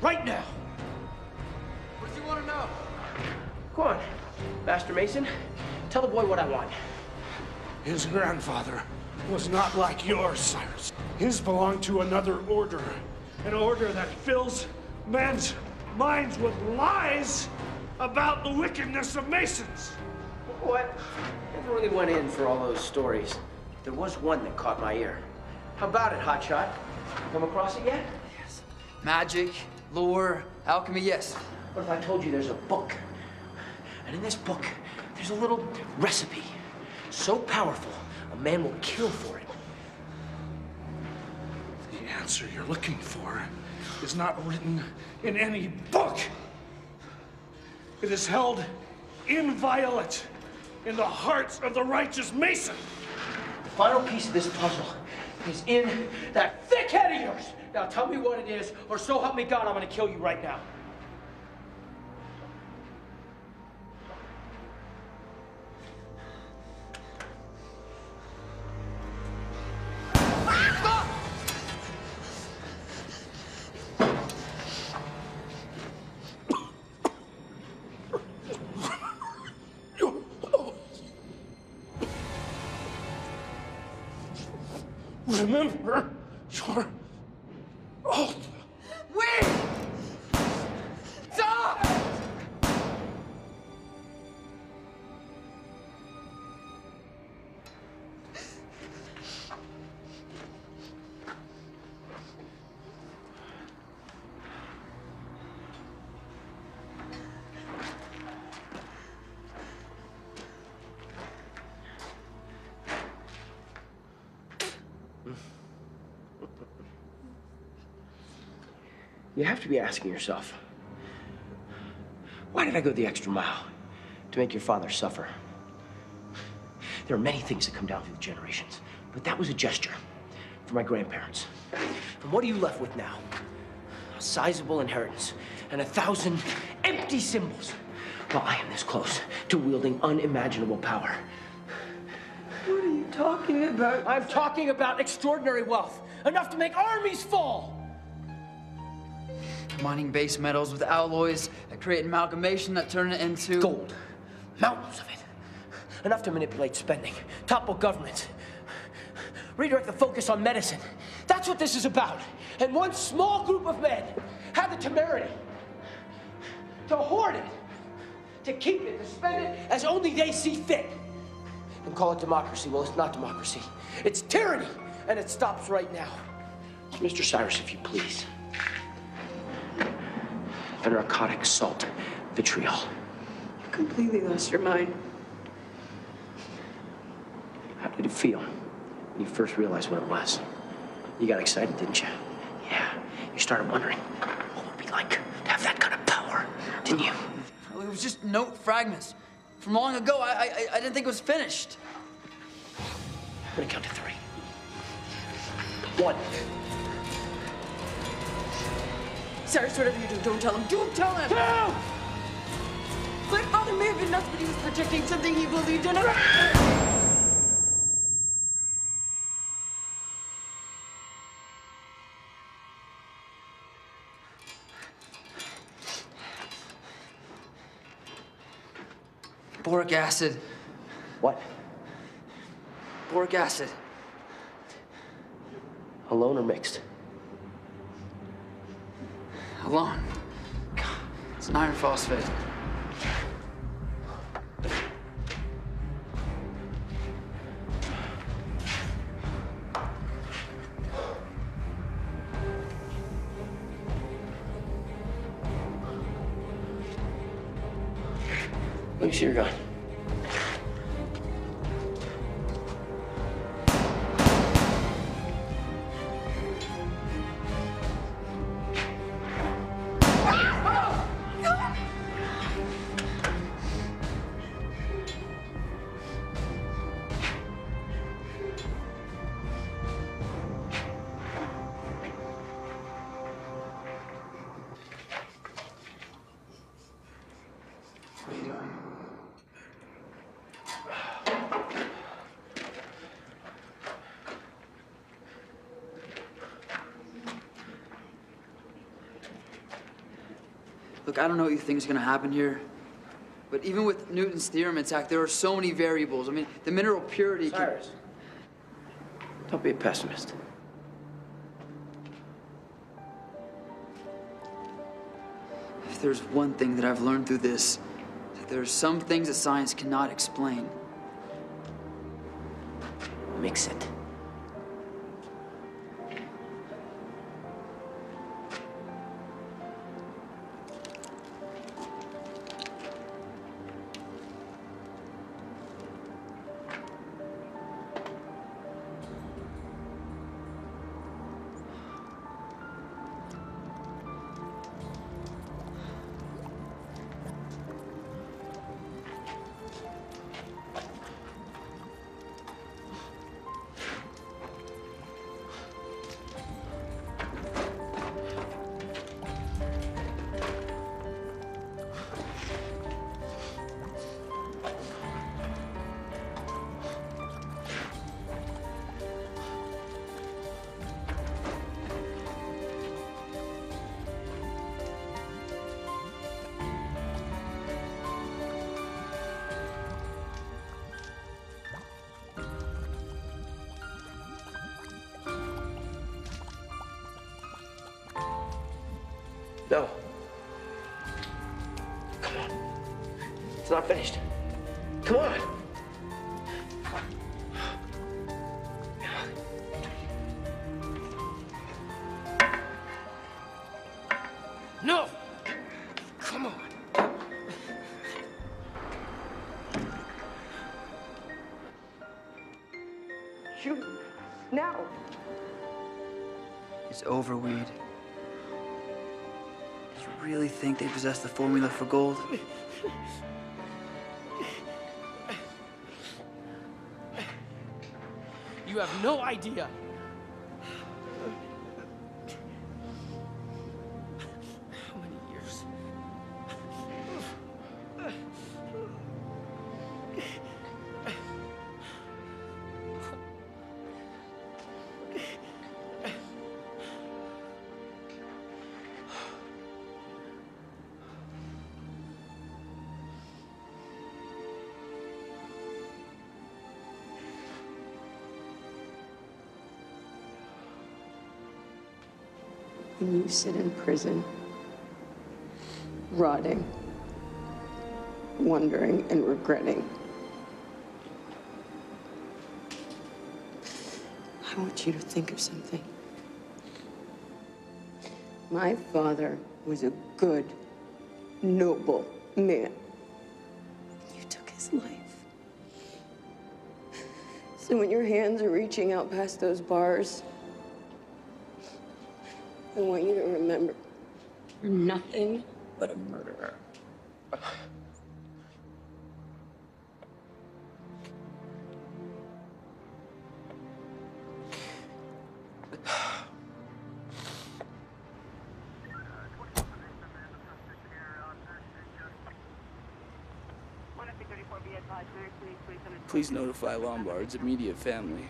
Right now. What do you want to know? Go on, Master Mason. Tell the boy what I want. His grandfather was not like yours, Cyrus. His belonged to another order. An order that fills men's minds with lies about the wickedness of Masons. What? Never really went in for all those stories. There was one that caught my ear. How about it, Hotshot? Come across it yet? Yes. Magic, lore, alchemy, yes. What if I told you there's a book? And in this book, there's a little recipe. So powerful, a man will kill for it. The answer you're looking for is not written in any book. It is held inviolate in the hearts of the righteous Mason. The final piece of this puzzle is in that thick head of yours. Now tell me what it is, or so help me God, I'm gonna kill you right now. Remember your oath. Wait! Stop! You have to be asking yourself, why did I go the extra mile to make your father suffer? There are many things that come down through the generations, but that was a gesture for my grandparents. And what are you left with now? A sizable inheritance and 1,000 empty symbols. Well, I am this close to wielding unimaginable power. What are you talking about? I'm talking about extraordinary wealth, enough to make armies fall. Mining base metals with alloys that create an amalgamation that turn it into gold. Mountains of it. Enough to manipulate spending, topple governments, redirect the focus on medicine. That's what this is about. And one small group of men have the temerity to hoard it, to keep it, to spend it as only they see fit. And call it democracy. Well, it's not democracy. It's tyranny, and it stops right now. Mr. Cyrus, if you please. The narcotic salt, vitriol. You completely lost your mind. How did it feel when you first realized what it was? You got excited, didn't you? Yeah. You started wondering what it would be like to have that kind of power, didn't you? It was just note fragments from long ago. I didn't think it was finished. I'm gonna count to 3. 1. Cyrus, whatever you do, don't tell him. Don't tell him! 2! My father may have been nuts, but he was protecting something he believed in. Boric acid. What? Boric acid. Alone or mixed? Alone. It's an iron phosphate. Let me see your gun. What are you doing? Look, I don't know what you think is gonna happen here, but even with Newton's theorem intact, there are so many variables. I mean, the mineral purity Cyrus, don't be a pessimist. If there's one thing that I've learned through this, there are some things that science cannot explain. Mix it. No. Come on. It's not finished. Come on. No! Come on. Shoot. Now. It's over, Weed. You really think they possess the formula for gold? You have no idea. How many years? When you sit in prison, rotting, wondering and regretting, I want you to think of something. My father was a good, noble man. You took his life. So when your hands are reaching out past those bars, I want you to remember, you're nothing but a murderer. Please notify Lombard's immediate family.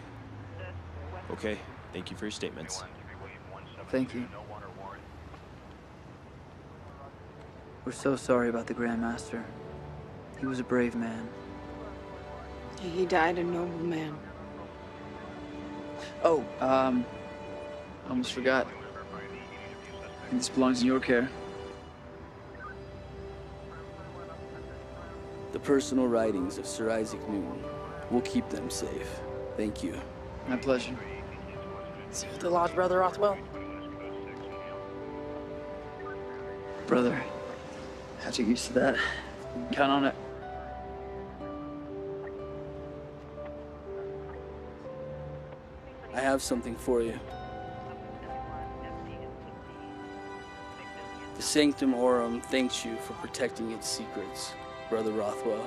Okay, thank you for your statements. Thank you. We're so sorry about the Grand Master. He was a brave man. He died a noble man. Oh, almost forgot. This belongs in your care. The personal writings of Sir Isaac Newton. We'll keep them safe. Thank you. My pleasure. See you at the lodge, Brother Rothwell. Brother, have to get used to that. Count on it. I have something for you. The Sanctum Aurum thanks you for protecting its secrets, Brother Rothwell.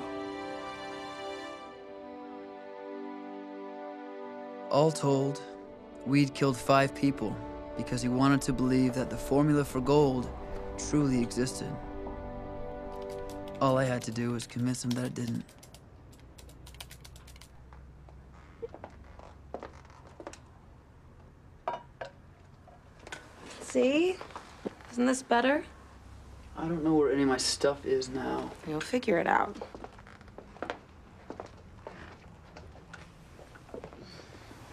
All told, Weed killed 5 people because he wanted to believe that the formula for gold truly existed. All I had to do was convince him that it didn't. See? Isn't this better? I don't know where any of my stuff is now. You'll figure it out.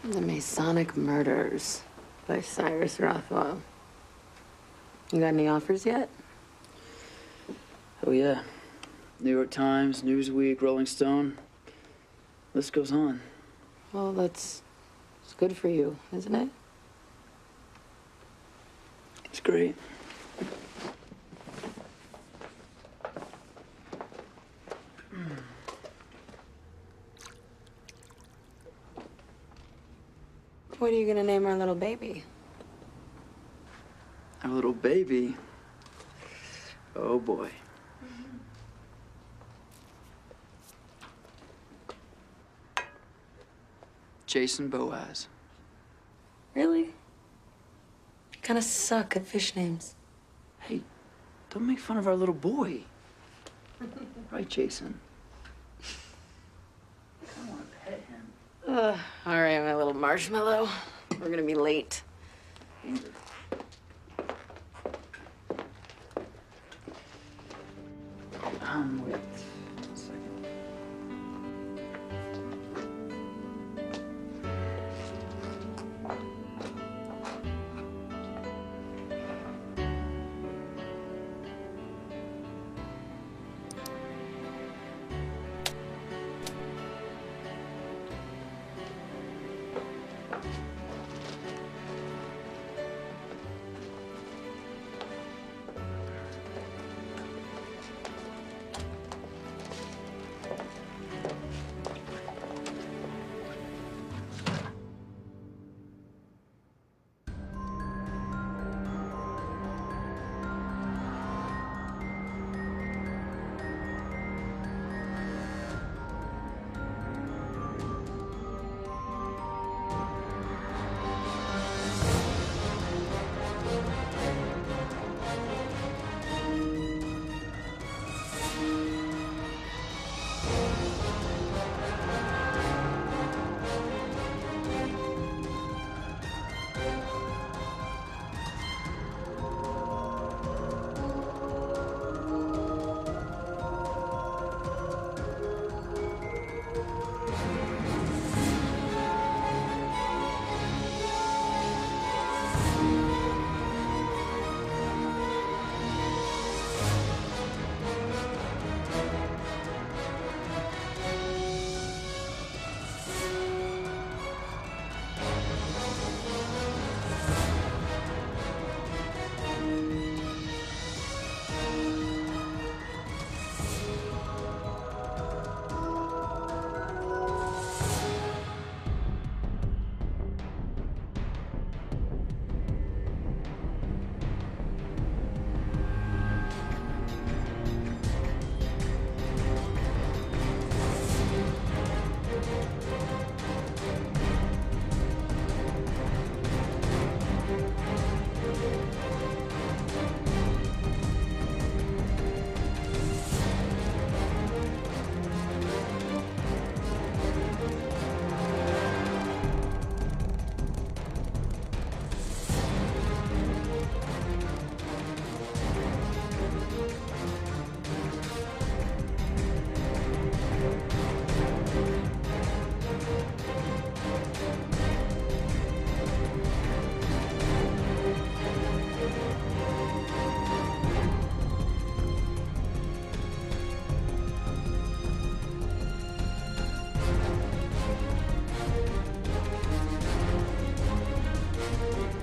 The Masonic Murders by Cyrus Rothwell. You got any offers yet? Oh yeah. New York Times, Newsweek, Rolling Stone. List goes on. Well, it's good for you, isn't it? It's great. What are you gonna name our little baby? Our little baby. Oh boy. Jason Boaz. Really? You kind of suck at fish names. Hey, don't make fun of our little boy. Right, Jason? I want to pet him. All right, my little marshmallow. We're gonna be late. Wait. you.